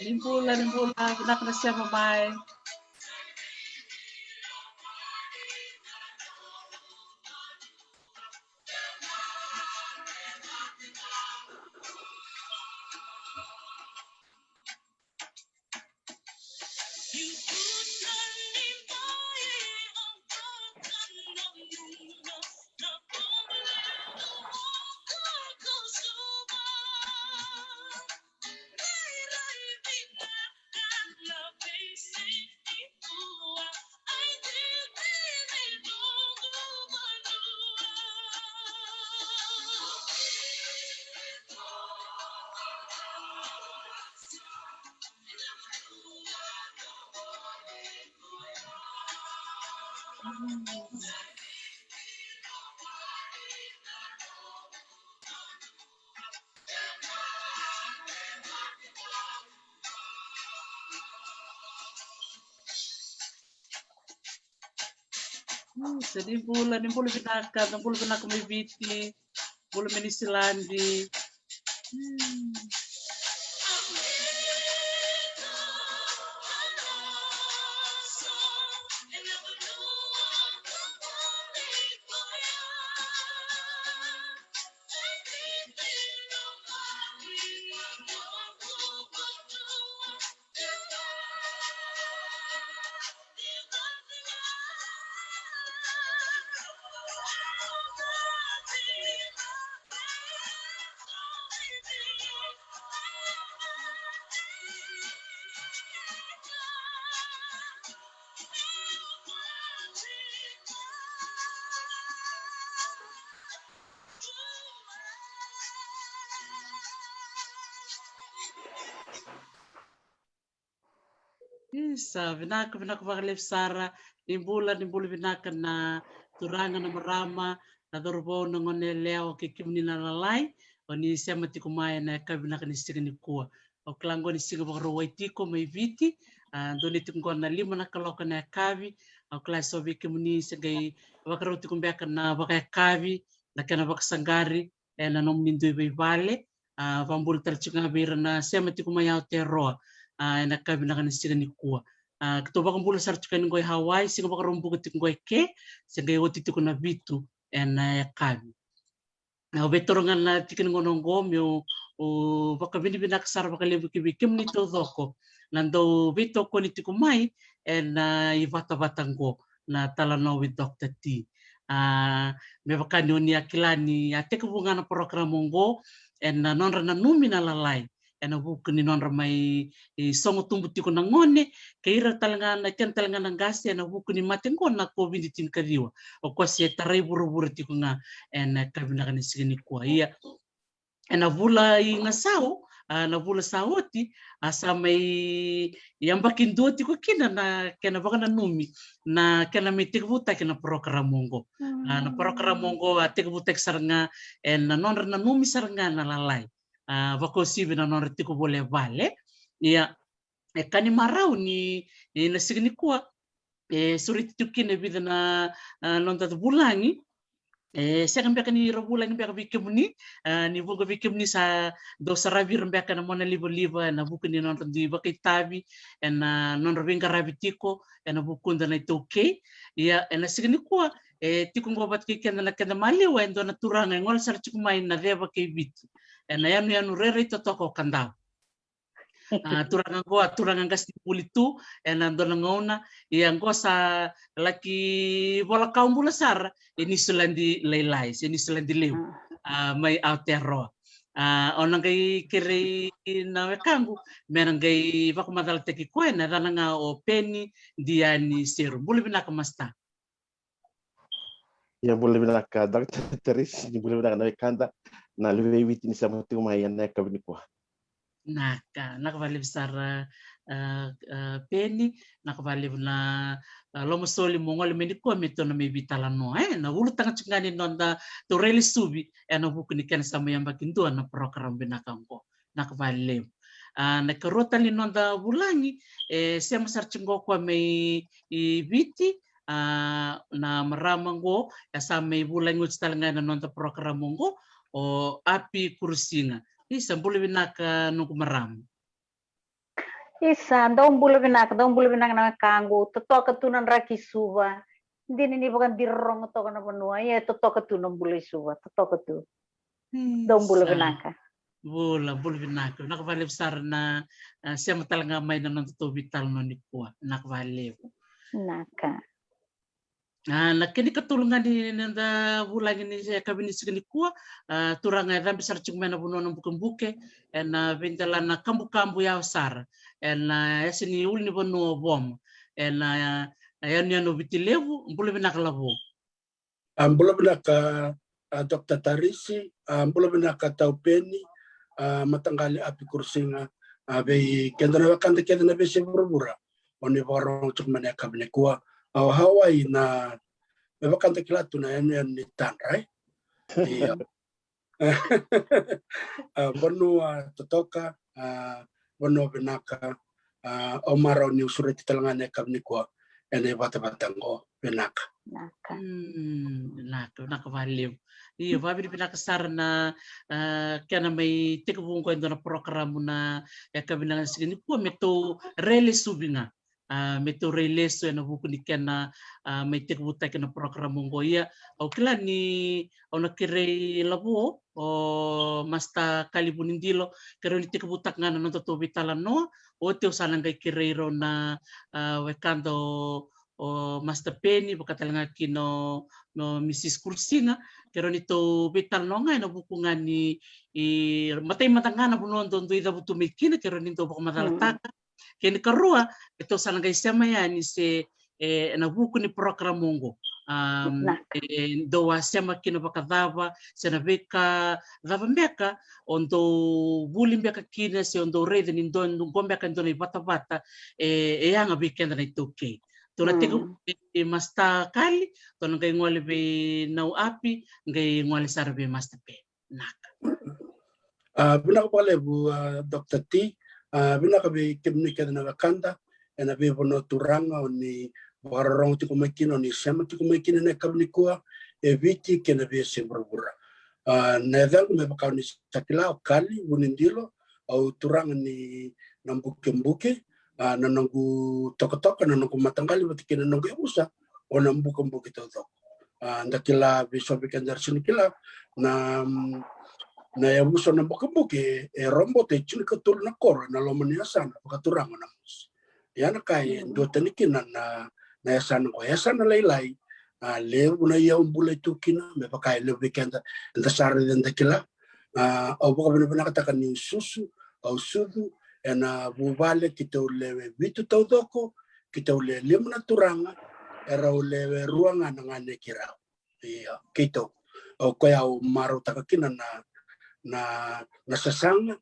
Nimbula, nak na siya mamay. Nimbula binaka may biti, bula menisilandi. Isa, binaka vakalef sara, nimbula binaka na turanga na marama, na dorbo na ngone leo kikimni na lalai, o ni sema tikumaya na kabinaka ni siga ni kua. O klango ni siga bakaro waitiko mai viti, doni tikungo na lima na kaloka na kavi, o klaso vikimni segai bakaro tikumbeka na bakaya kavi, na kena bakasangari, na nomindu ibai vale, vambul tercunga bira na sema tikumaya o teroa. Na kabinaka ni siga ni kua. Kito baka mbula sar tukan ngoi Hawaii, singa baka rombu ketik ngoi ke, singa yoti tiku na bitu, na kabi. Na betorongan na tikin ngonongo, mio baka binibinak sar baka lebu kibikim ni to doko. Nando bito ko ni tiku mai, na ivata batango, na talano with Dr. T. Me baka ni akilani, teka bunga na program mongo, na nonra na numi na lalai. Ena buku ni nonra mai songo tumbu tiko na ngone keira talanga ken talanga na gasi ena buku ni matengo na COVID-19 kariwa o kwa se tarai buru-buru tiko nga ena kabina kan sigini kwa ia ena bula i ngasau na bula saoti asa mai yambakin do tiko kina na kena baka na numi na kena metik buta kena program mongo na program mongo atik buta saranga ena nonra na numi saranga na lalai vako sibe na nonra tiko boleh vale ia kani marau ni nasigni kuwa surit tukine bida na nonta bulangi saya kan ni bulangi beka bikemni ni buka bikemni sa do saravir beka na mona liba na buku ni nonta di baka tabi na non rabinga rabitiko na bukunda na itoke ya na signi kuwa tiko ngobat kiken na kena mali wa ndo na turanga ngol sar chikumai na deba ke bit na yanu rere totoko kandau turangan gas pulitu dona ngona yang gosa laki bola kaum bula sar ini sulandi leilai ini sulandi leu mai autero onang kai kiri na kangu menang kai vaku madal teki koena rananga o peni dia ni seru bulu binaka masta ya boleh bilang ke dokter teris boleh bilang na kanda na lebih witi ni sama tu mai na ka bini ko nakavalib sara peni nakavalib na lomo soli mongol meni ko meto na may bitala no na ulo tanga chingani nonda to really subi na buku ni ken sama yang bakintu na program binakang ko nakavalib nakarota ni nonda bulangi siya masar chingo ko may ibiti na maramango sa may bulangi utstalanga na nonda program mongo o api kursinga isa boleh binaka nung maram. Isa, daun bulu binak na kanggo, totoka tunan raki suba. Hindi ni bukan dirong to kana benua, ya totoka tunan bulu suba, totoka tu. Daun bulu binaka. Bulu binaka. Nakabali besar na siya talaga may na tutubital no ni kuwa. Nakabali. Naka. Nakini katulungan ni nanda bulan ini saya kabini segini kuwa turang ada besar cuma na buno na buke na bintala na kambu ya besar na sini ul ni bono bom na ayan ni no bitilevu bulu binaka labo. Bulu binaka Dr. Tarisi, bulu binaka Taupeni, matanggali api kursinga be kendana wakanda kendana be seburubura oni borong cuma na kabine kuwa au Hawaii na wakanda kilatu na ni tanrai iya bonua totoka bonua binaka omaro ni usure titalangane kabine kuwa ene bata-batango binaka naka valeu iya babi pinakasar na kana may tikubung ko na program na kabinangan sigini kuwa meto rele subinga meto release na buku ni kana may tikbuta kana program mo iya o kila ni o nakire labo o masta kalibunindilo kero ni tikbuta nga na totobitala no o teo sanang kay kirero na wekando o Master Penny pagkatalanga kino no Mrs. Kursinga kero nito betal no nga no bukungan ni matay matangana bunon don do ida butu mikina kero nito pagmatalata kini karua ito sanang kay sema yan se na buku ni program mongo doa sema kino pakadava sena beka dava meka ondo bulim beka kina se ondo rede ni don gombeka ndoni bata-bata yang abikenda na ito okay. Tuna teko masta kali tona ngai ngole be nau api ngai ngole sarbe masta pe naka bina ko pale bu Dr. T bina ka be kemni na wakanda ena be bono turanga oni warong tiko makino ni sama tiko makino na kabni kuwa eviti kena be sebrubura na dal me bakaw ni sakila kali bunindilo au turanga ni nambuke nananggu toka-toka nananggu matanggali matiki nananggu usa o nambuka-mbuka ito ndakila biso bikan dari sini kila na ya muso nambuka-mbuka rombo te chini katul na koro na lomani asana pakaturang na mus yana kay do tanikinan na yasana ko yasana laylay lew na yaw bulay tukina me pakay lew bikan da sari den dakila au baka binakatakan ni susu au sudu ena bubale kita ulewe bitu taudoko kita ule limna turanga era ulewe ruanga nangane kirau iya kito o koya maru takakina na sasanga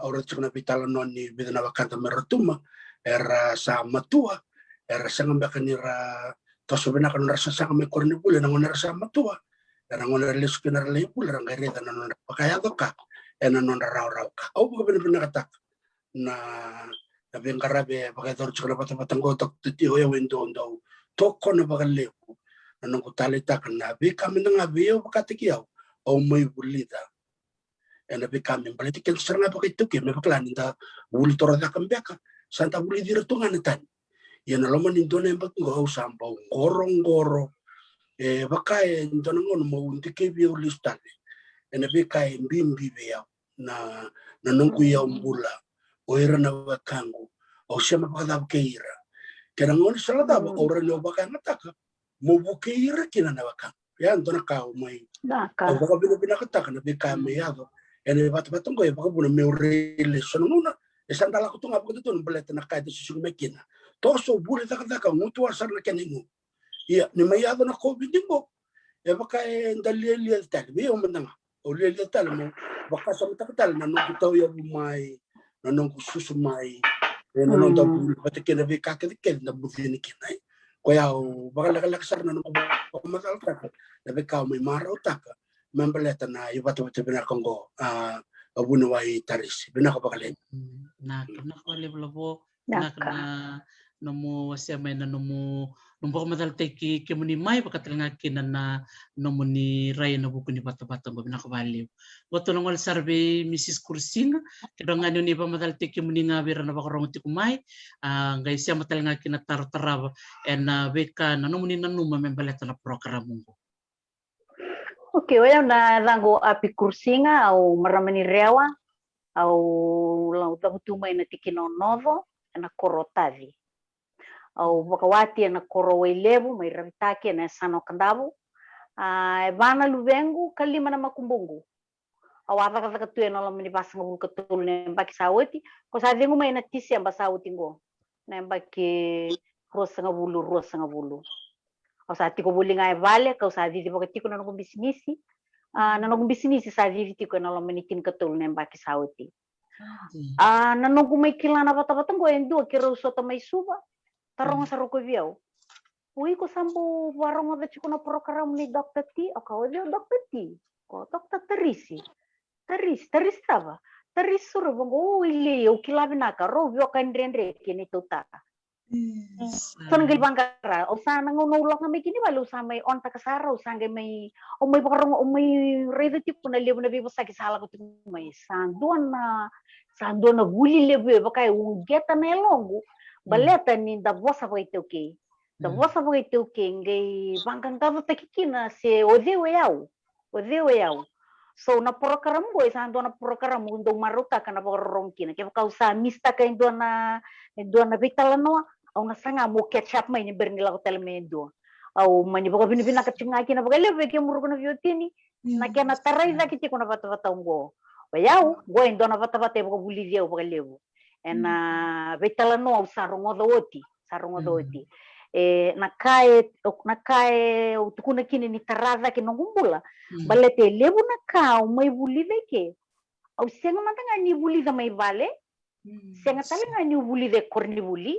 ora tsuna bitala noni bidana wakanta meratuma era sa matua era sanga bakanira tosobena kan rasa sanga me korni bule nangona rasa matua era ngona lesuki na le bule rangare dan nona pakaya doka ena nona raw ka au bener kata na bengkarabe pakai tor chukla patang gotok titi hoya wendo ndo toko na bagaleku na nang kutalita kana be kami na ngabe o pakatikiyaw o may bulita ena be kami balitikin saranga pakai tuki me paklan da wuli torada kambeka santa wuli diretungan tan yana loman indone mbak ngo sampau gorong-goro bakai indone ngono mo undike bi ulistane ena be kai mbimbi be ya na nungku ya umbula oira na wakangu o sema pakadab keira kena ngoni salada ora no bakang ataka mo bukeira kina na wakang ya ndona ka mai o baka bina kataka na bika me yado ene bat-batung ko baka buna me urele sonuna esandala ko tunga pagto tun belet na kay susu mekina toso bule taka mutu asar na keningu iya ni may yado na covid dingo baka ndaleli tal bi o mandanga o leli tal mo baka sa tal na no bitaw ya bumay nanong susu mai nanong dabul pati kina be kakit na bufini kinay kaya bakal laksar nanong kumatal taka na be ka may maraw taka membaleta na ibato-bato binakongo abunuway taris binako bakal nakakali labo nomu siamay na nomu baka madal teki kemuni mai baka telingakin na nomu ni raya na buku ni bata-bata go binakabaliw. Boto nongol sarbe Mrs. Kursinga kedongan ni ba madal teki muni ngabira na baka rongo tikumai ngai siya matalingakin na tartaraba beka na nomu ni nanuma membaleta na program mo. Okay, wala na rango api Kursinga au maramani rewa au lau tumay na tikinonovo na korotavi. Au wakawati na korowilevu may ramtaki na sano kandavu. Vana luvengu kalima na makumbungu. Au ataka tuya na lamani pasang bul katul na mbaki sawati. Ko sa vengu may natisi ang basawati ngo. Na mbaki rosa nga bulu. Au sa tiko buli nga vale, kau sa vivi baka tiko na nung bisnisi. Na nung bisnisi sa vivi tiko na lamanitin katul na mbaki sawati. Na nung may kilana bata-batang ko yung dua kira usota may suba. Tarong sa ruko viaw. Uy ko sambu warong ada chiko na program ni Dr. T. O kau dia Dr. T. Ko Dr. Terisi. Teris tava. Teris suru bongo ile o kilabi naka ro vio kandrendre kini tuta. Son gil bangkara o sana ngunulok na may kini balu sa may on takasara o sangge may o may bakarong o may redo tipo na libo na bibo sa kisala ko may sanduan na buli libo bakay ungeta na longo baleta ni da vosa vai teu que da vosa vai teu que ngai bangkang tava takikina se odeu yau so na program go sanduan na program undong maruta kana borongkina ke kausa mista ka indona vitalano au na sanga mo ketchup mai ni bernila ko telemendo au mani baka binibina ka chingaki na baka leve ke muru na viotini na ke na tarai da kiti ko na bata ngo bayau go indona bata baka bulivia baka levo na vitalano au sarongo dooti nakae utukuna kini ni taraza ke nongumbula balete levo na ka mai bulive ke au senga matanga ni buliza mai vale senga talinga ni bulive korni buli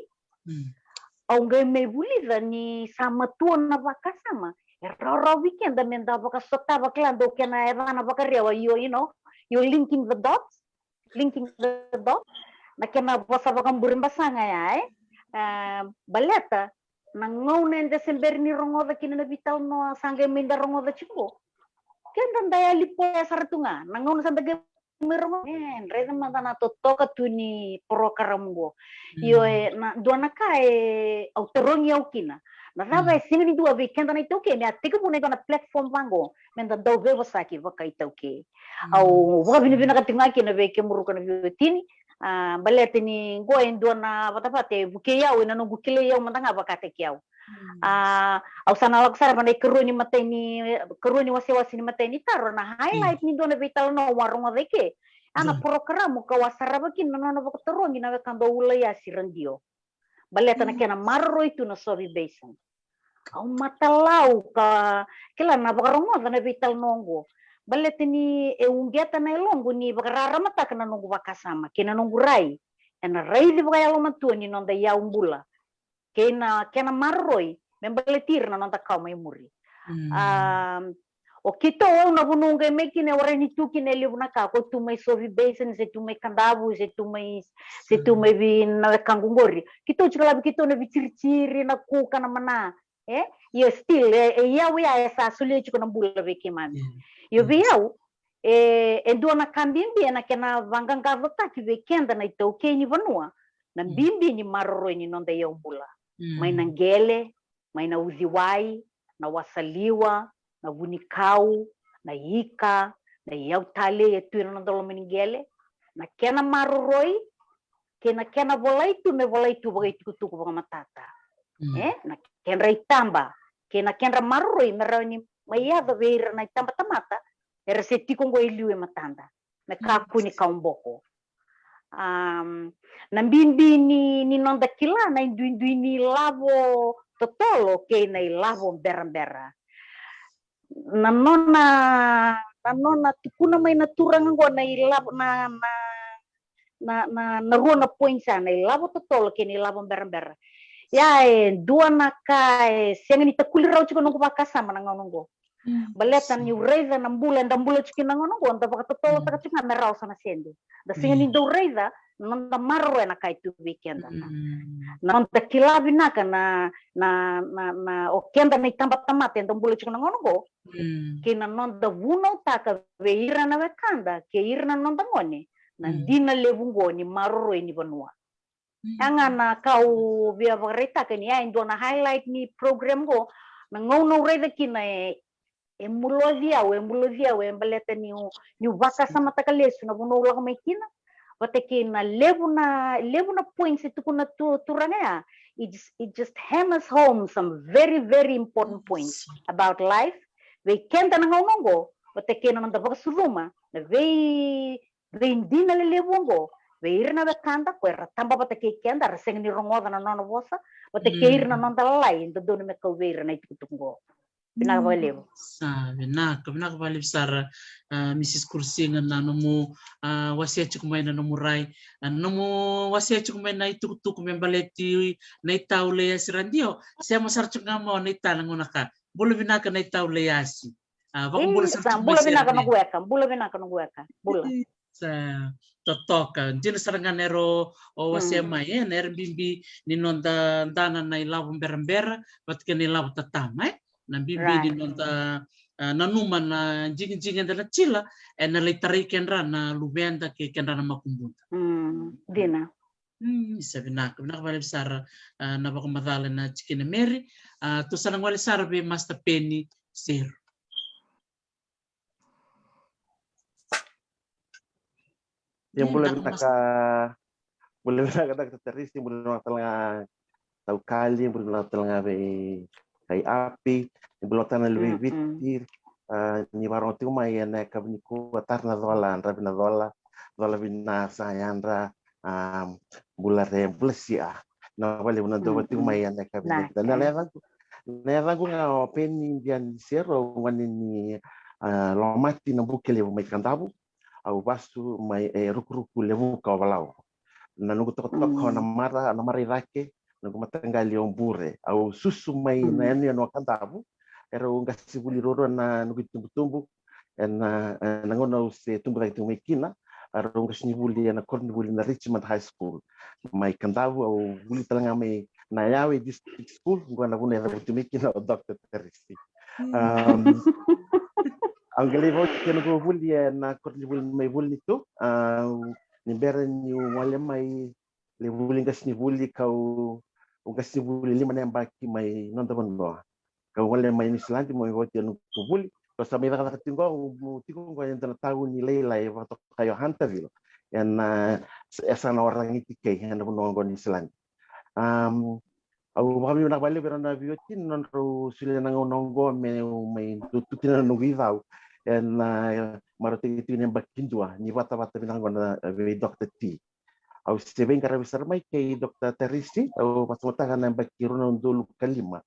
au ngai mai buliza ni sama tuon na baka sama roro weekend menda baka sota baka do kena evana baka rewa you linking the dots na kena bosa baka burin basanga ya baleta nangau na Desember ni rongo da kina na vital no sangge menda rongo da chico kenda daya lipo ya saratunga nangau na sandage mirongo reza mandana to toka tu ni program go yo na dona kai autorong yau kina na sabe singi dua weekend na ito ke me atika puna ito na platform bango menda do ve wasaki baka ito ke au wa bini ka tinga kina ve ke muru kana tini balete ni go endona batapate buke yau na no bukile yau mandanga baka te yau au sana laksara pandai keruni wasi-wasi ni matay ni taro na highlight ni dona vital no warung adeke ana program ka wasara bakin no baka terong ina kando ulaya sirandio baleta na kena marro itu na sobi basin au matalau ka kila na baka rongo na vital nongo baleta ni ungeta na longo ni baka raramata kana nongo baka sama kena nongo rai ena rai di baka yalo matu ni nonda yaumbula kena marroi membeletir na nonta kau mai muri o kito na bununga mekine ora ni tukine libuna ka ko tu mai sovi basin se tu mai kandavu se tu mai bin na kangungori kito chikala kito na vicirciri na ku kana mana yo still ya we esa sule chiko na bula veke mami yo viau endo na kambimbi na kena vanganga vota ki vekenda na ito keni vanua na bimbi ni marroi ni nonda yombula may nanggele, may na uziwai, na wasaliwa, na bunikau, na ika, na yautale, ito yung nandalo maningele, na kena maruroi, kena volaitu, me volaitu bagay tukutuku mga matata. Na kena itamba, kena maruroi, meron ni mayada veira na itamba tamata, era seti kong iliwe matanda, na kaku ni kaumboko. Nambimbi ni nonda kila na indui ni lavo totolo ke na lavo bera nanona tukuna mai naturang ngo na lavo na ruona poinsa na lavo totolo ke ni lavo bera ya dua naka siang ni takulirau chiko nunggu pakasama na ngongo baletan yu reza na mbula chiki na ngongo anda baka totolo taka chika merau sama sende da singa ni do reza non da marro na kai tu weekend non da kilabi na kana na o kenda ni tamba tamate ndo bulu chuna ngono go kina non da vuno taka veira na vekanda ke irna non da ngoni na dina levungo ni marro ni banua anga na kau via vareta kani ai ndo na highlight ni program go na ngono reda kina emulozia o embeleta ni vaka sama takalesu na vuno la kina watekina levu na points itu kuna turanga it just hammers home some very very important points about life we kenta na ngongo watekina na baka suruma na we indina levungo we irna bekanda kwera tamba wateke kenda reseng ni rongoda na nono vosa wateke irna non dalai ndo dono me ka we irna itu tungo binagalevo sabe naka vale sara Mrs. Kursinga na nomu wasiachi kumaina nomu rai nomu wasiachi kumaina itu membaleti na itaule ya sirandio sema sarchungamo na itana ngonaka bulu binaka na itaule yasi bulu binaka no gueka bulu sa totoka jina saranganero o wasema ye ner bimbi ni nonda dana na ilavu mbera batke ni ilavu tatama na bimbi ni nonda na numa na jing da chila na letari kendra na lubenda ke kendra na makumbunta dina sabi nak vale sara na baka madala na chikina meri to sanang wale sara be master penny zero yang boleh nak terisi boleh nak telah tahu kali boleh telah be kai api boleh telah lebih vitir ni baru tu mai na kabni ku tarna dola rabina dola bina sayandra bulare blesia na wale una do tu mai na kabni dan lagu nga open indian zero wani ni lomati na bukele mai kantabu au basu mai ruku levu ka walau na nuku tok na mara rake nuku matangali ombure au susu mai na yani no kantabu era unga sibuli roro na nuku tumbu na ngono se tumbu kai tumekina era unga sinibuli na kornibuli na Richmond High School mai kantabu au buli talanga mai na yawe district school ngona bune na tumekina o Dr. Teresi ang galivo kino ko buli na kornibuli mai buli to nimbera ni wale mai le buli ngas ni buli kau ngas ni buli lima na baki mai nonda bondo kau wale mai ni selandi mo wote no buli ko sa mai ka tingo tiko ko yang tahu nilai lai waktu kayo hanta vilo yan esa na orang itu kay yan bondo ni selandi au kami nak balik beranda biotin non ro sila nang nongo mai tutina no givau en marote itu ni bakindua ni wata binang na Dr. T au seben kara besar mai kay Dr. Teresi au pasmota kana bakiruna dulu kalima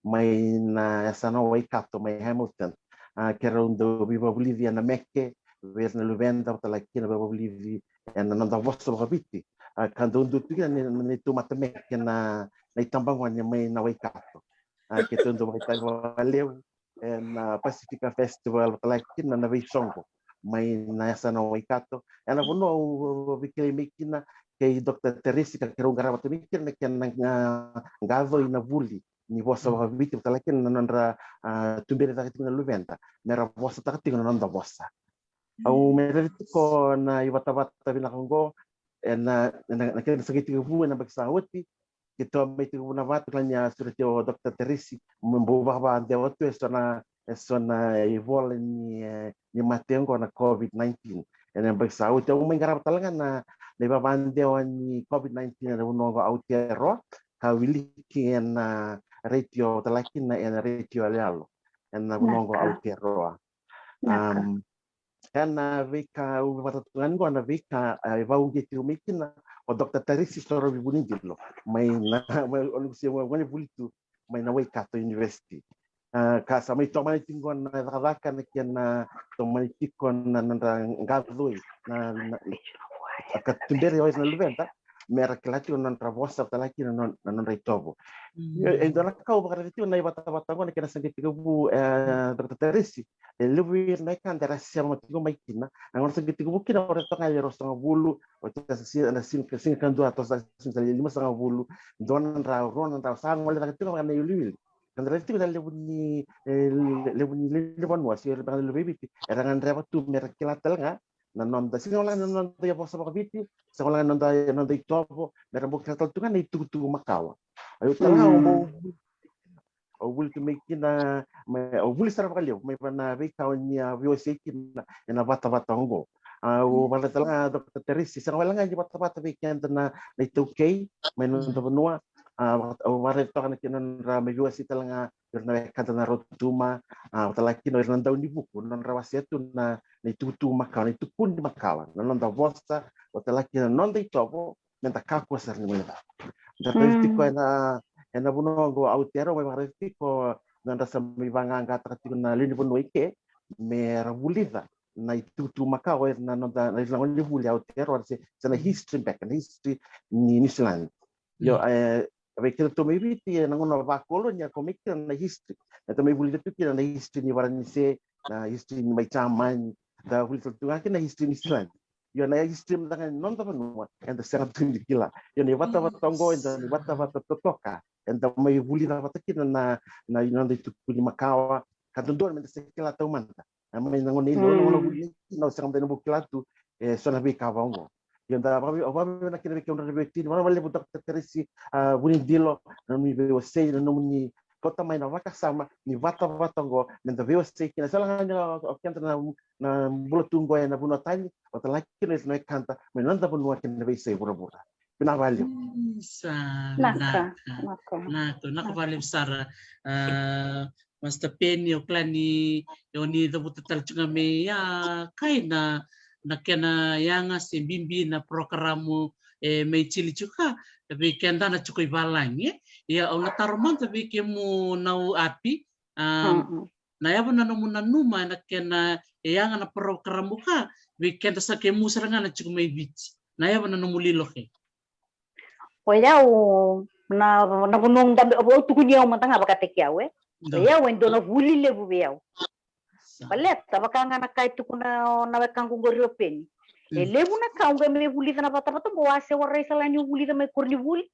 mai na sana Waikato mai Hamilton kera undo biba Bolivia na Mekke ver na Luvenda utalaki na biba Bolivia en nanda vosso babiti kando undo tu ni tu matemekke na itambangwan mai na Waikato keto undo mai valeu na Pacifica Festival talaki na Navisongo mai na sana Waikato ana bono bikili mikina kay Dr. Teresi ka kero ngara watu mikina ken ngavo ina buli ni vossa babiti talaki na nandra tumbere takati na Luvenda mera vossa takati na nanda vossa au merito ko na iwata binakongo na ken sakiti ku na baksawati kita metu na watu kanya surati o Dr. Teresi membawa ande watu esona evol ni matengo na COVID-19 ena baksawati au mengarap talangan na leba bande ni COVID-19 na uno autero ka wiliki na ratio talakin na en ratio alialo en uno autero kana vika watatuan ko na vika vauge tumikina o Dr. Teresi soro bibunindilo may na olusia wani bulitu may na Waikato University kasa may tomani tingon na nakadaka na kian na tomani tikon na ngadoi na akatumbere hois na Luvenda mera kelati na travosa talaki na reitobo e dona kau bakara itu na bata ko na kena sangit bu Dr. Teresi Lewir na kan dara siamo tigo mai kina angor sa gitigo bukina ora to ngali ro sanga bulu o ta na sin kan do ato sa sin sa lima sanga bulu don ron ra sa ngol ta tigo ngana yuli kan dara tigo dal lebuni lebon wasi ora bang lebi era ngan reba tu mer kilatel nga na non da sin ngol non da ya posa ba biti sa ngol non da itobo mer buk kilatel tu kan itu makawa ayo tala mo o wul tu make na o wul sara valeu mai pana ve ka nia vio seki na bata ngo o bala tala Dr. Teresi sa wala nga bata ve kan na itu okay mai no benua o bare to kan kinan ra me vio si tala nga na kanta na rotuma tala kino na daw ni buku non rawasi tu na itu makawa itu kun di makawa non da vosta o tala kinan non da itobo menta kako sar ni mena da tiko na ena buno go autero mai maresti ko nanda sami vanga ngata na lini buno ike me ravulida na itu makao na nanda na ngoli vuli autero se na history back and history ni Nisland yo ave que to me viti na ngono va kolonia komik na history na to me vuli tu na history ni warani se na history ni mai chaman da vuli tu na history Nisland yo na history mtanga non ta no and the same thing kila yo ni wata ngo and ni wata toka and the mai vuli na wata kina na inanda itu kuni makawa kadondor men se kila tau manta mai na ngoni no vuli no se kambe no bukila tu so na bi kavango yo da ba na kina ke unra beti mana vale bu Dr. Teresi vuli dilo na mi ve sei no ni kota mai na waka sama ni wata ngo men da ve sei kina sala nga okenta na bulutungo na buno tani o ta laki na kanta men nanda buno kina ve sei bura Pinavali. Naka vale sara Master Penny o klani yoni da buta chunga me ya kaina na kena yanga se bimbi na programo me chili chuka be kenda na chukoi balangi ya ona taromanta be kemu nau api na yabo na nomuna numa na kena yanga na programo ka be kenda sa kemu saranga na chukumai bichi na yabo na nomulilo ke Oya na bunong dambe o tukunya mantanga bakatekia we. Oya wendo na vuli lebu beau. Balet tabakanga na kai tukuna na wekangu gorio pen. Lebu na kaunga me vuli na bata ngo ase warre sala ni vuli me kurni vuli.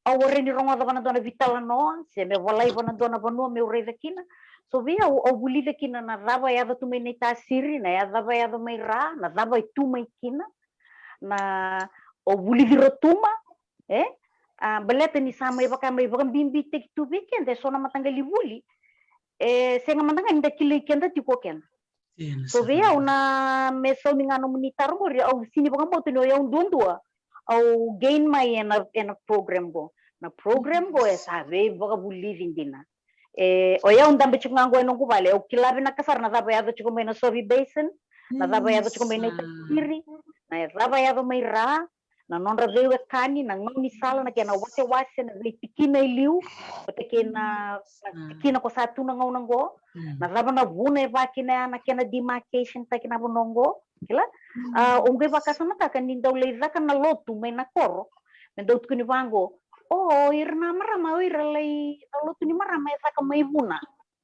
Awore ni ronga da bana dona vitala no se me volai bana dona banu me ure dakina. So via o vuli dakina na raba ya da tu me neta siri na ya raba ya da me ra na raba tu me kina na o vuli virotuma belete ni sama iba bimbi tek tu weekend sona matangali vuli senga matanga inda kili kenda tiko ken so vea una meso mingano munitar go au sini baka mo tino ya undundua au gain my in a program go na program go sabe baka vuli vindina o ya undambe chukango eno ku vale o kilabe na kasar na daba ya chuko mena sovi basin na daba ya chuko mena kiri na daba ya mai ra na nonra vewe kani na ngoni sala na kena wase na tikina iliu patekena tikina ko satu na ngaunango na raba na vune vakina na kena demarcation ta kena bonongo kila onge vakasana ta kan ninda leiza kan na lotu mai na koro na dot kuni vango irna marama iralai lotu ni marama esa ka mai vuna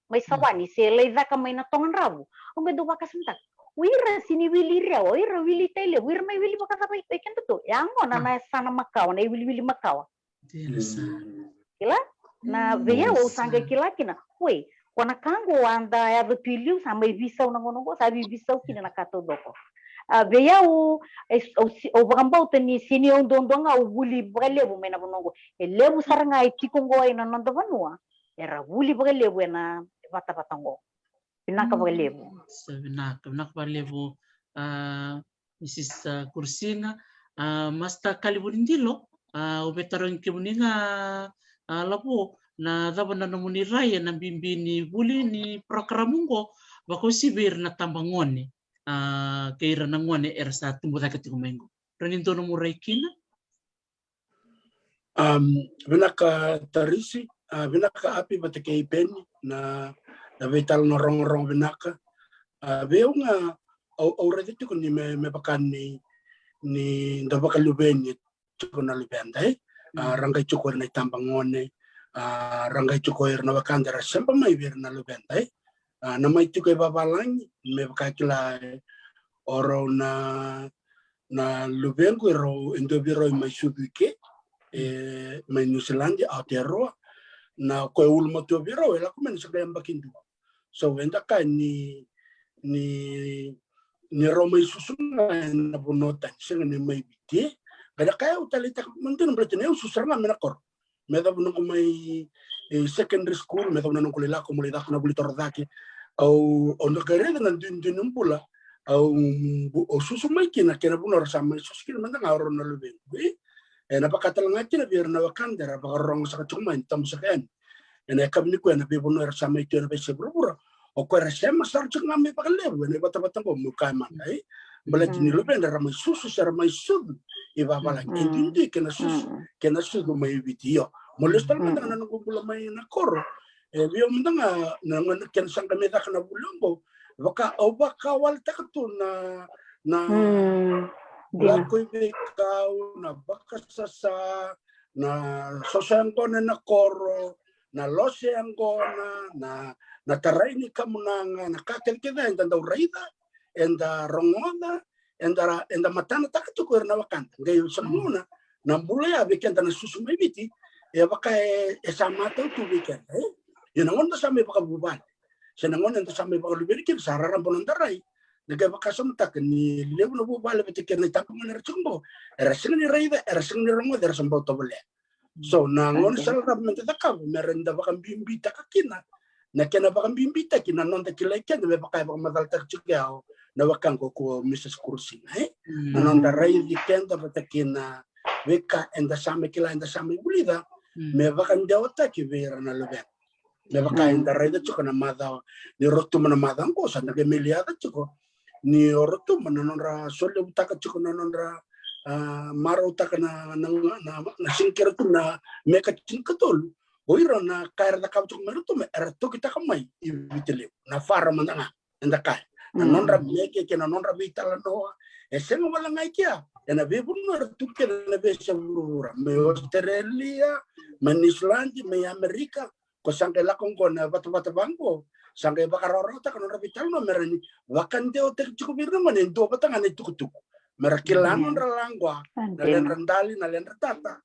mai sawani se leiza ka mai na tongan rabu onge do vakasana wira sini wili ria wira wili tele wira mai wili baka sabai ikan tu yang ona na sana makawa na wili makawa kila na veya o sanga kila kina we kona kango anda ya betiliu sampai bisa unang sabi bisa kina na kato doko veya o bagambau tani sini on dondonga o wuli bagalebu mena bonongo lebu saranga itikongo ina nando banua era wuli bagalebu na bata batango Binaka bagalebu. Binaka bagalebu Mrs. Kursina Masta kalibundilo ubetaron kimuninga lapo na daba na namuni raya na bimbini buli ni programungo bako sibir na tambangone kaira nangone ersa tumbuta katikumengo raninto no murai kina binaka tarisi binaka api batake ipeni na vital no rong binaka beunga ora ditu kun me bakan ni ndabaka lubeni tukuna lubendai rangai chukor na tambangone rangai chukor na bakandara sempa mai bir na lubendai Nama itu kay babalang me kakila oro na lubengo ro indobiro mai subuke mai New Zealand Aotearoa na koe ulma tu biro ela ko men sa kayang bakindu so wenda ka ni ro mai susunga na bonotan sing ni mai biti kada kaya utalita mungkin berarti ne susarna menakor meda buno ko mai secondary school meda buno ko lila ko mulida ko na buli tordaki au ono kare na dindin pula au susu mai kina buno sama susu kina manda ngaro na lube na pakatal ngati na biar na wakanda ra bakarong sa kachuma tam sa kan na kabni ko na be buno sama itu na be sebrura o ko ra sema sar chunga me pakalebu ne bata ko muka man ai bala jini lube na ramai susu sar mai sub iba bala indindi kena susu mai video molestal manda na ngubula mai na koro bio mendanga na ken sang kami tak na bulombo baka wal takatu na lakoy bekaw na baka sasa na sosangkona na koro na losengkona na taraini kamunanga na kakelkeda enda uraida enda rongoda enda matana takatu ko na wakanta ngayon samuna na bulaya bekenda na susumay biti baka esamata tu weekend Yanangon na sa may pakabubal. Sinangon na sa may pakalubirikin, sararan po ng daray. Nagkabakasamtak ni Lew na bubal, bitikir na itapang na rachumbo. Erasing ni Rayda, erasing ni Ramo, erasing baw tabule. So, nangon sa larap ng tatakaw, meron na bakang bimbita kakina. Na kina bakang bimbita, kinanon na kilay kyan, na bakay bakang madaltak chugyaw, na wakang ko Mrs. Kursing. Nanon na Rayda, kenda batakina, wika, enda sami kila, enda sami bulida, may bakang dawata, kivira na lubet. Leva kain darai da chuko na mada ni rotu mana mada ko sa na gemelia da chuko ni rotu mana nonra sole utaka chuko na nonra maro utaka na singkir tu na meka chinkatol oira na kair da kau chuko merutu me erto kita kamai ibitele na fara mandanga enda kai na nonra meke ke na nonra vitala no esengo wala ngai kia na bebu no rotu ke na be sabura me Australia me Islandi me Amerika ko sangke lakong ko na bata bangko sangke bakarorota kan rabital no merani wakan teo tek cukup birno man endo batangan itu kutuk merakilanon ralangwa nalen rendali nalen retata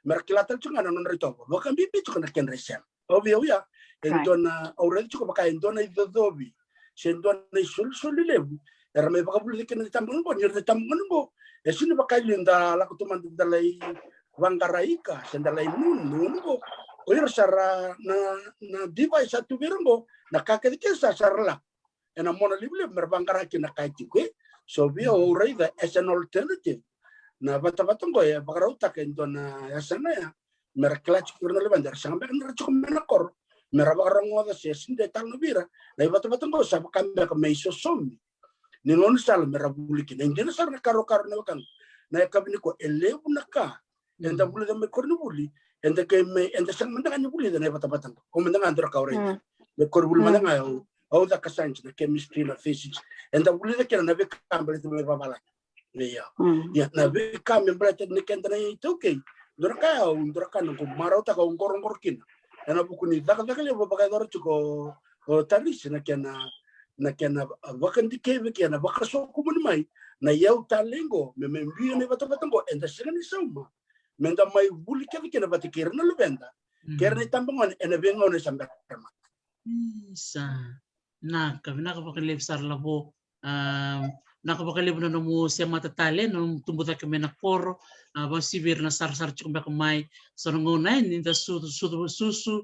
merakilatan cunga non rito wakan bibi cukup naken resen obvio ya endo na already cukup pakai endo na idodobi sendo na sul lebu era me bakabul diken ditambun bo nyir ditambun bo esini pakai linda lakutuman dalai wangkaraika sendalai nun bo Oir sara na device satu birmo na kakadike sa sarla ena mona lible merbangkara ki na kaitike so we already as an alternative na bata-bata ko bakarauta kento na yasana ya merklach kurna lebandar sampai kan racuk menakor merabarang ngoda sesin de tal nobira na bata-bata ko sa kambe ka meiso somni ni non sal merabuliki na indina sar na karo na kan na kabini ko elebu naka enda bulu de korni buli enda sang mandangan ni buli na bata-bata ko mandangan andra ka ore me korbul mandangan au da kasanch na chemistry na physics enda buli de kana be kambele to me babala ya na be kambe brate ni kenda na ito okay dora ka no ko marauta ka ngorong korkin ena bukuni daga le babaga dor chuko talis na kena bakan dikebe kena bakaso ko mai na yau talengo me mbio ne bata-bata ko enda sengani sama menda mai buli kena batikir na lubenda kerni tambangon ena bengo ne sambar sa naka pakalib sar labo naka pakalib na mo siya matatale no tumbuta kami na koro ba sibir na sar chukumba kamay so ngunay ninda susu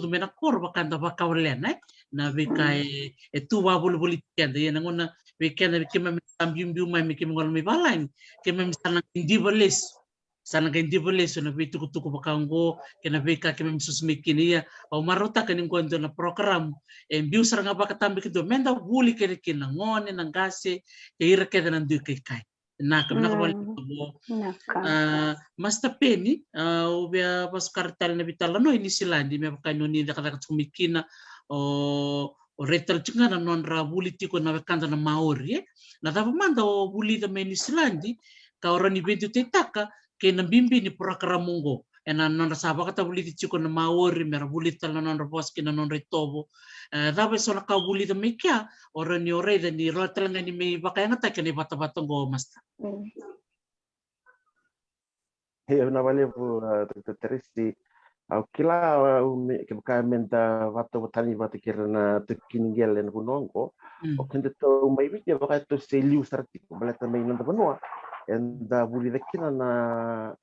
me na koro bakanda bakawlen na bikay etu buli kenda yan ngona bikenda kema tambium mai kema ngol mi balain kema misalna indivalis sana kan diboles na tuku bakango kena beka kema susmikinia o marota kaning kwento na program biu saranga bakatambi kito menda buli kene kinangone nangase keira keda nandu kai naka bali masta peni ubia paskar tal na bitala no ini silandi me bakano ni dakata tumikina o retal chunga na non ra buli tiko na kanda na maori na tapa manda o buli da meni silandi ka orani bentu tetaka kena bimbi ni program mungo ena non saba kata buli ti chiko na maori mera buli tala non boski na non retobo dava so na ka buli de mekia ora ni ore de ni ro tala ni me baka nga ta kene bata bata go masta na vale bu teresti au kila ke ka menta vato tani vato kirana tukingel en bunongo o kende to mai bi ke baka to seliu sarti bala também não tava and da buli de kirana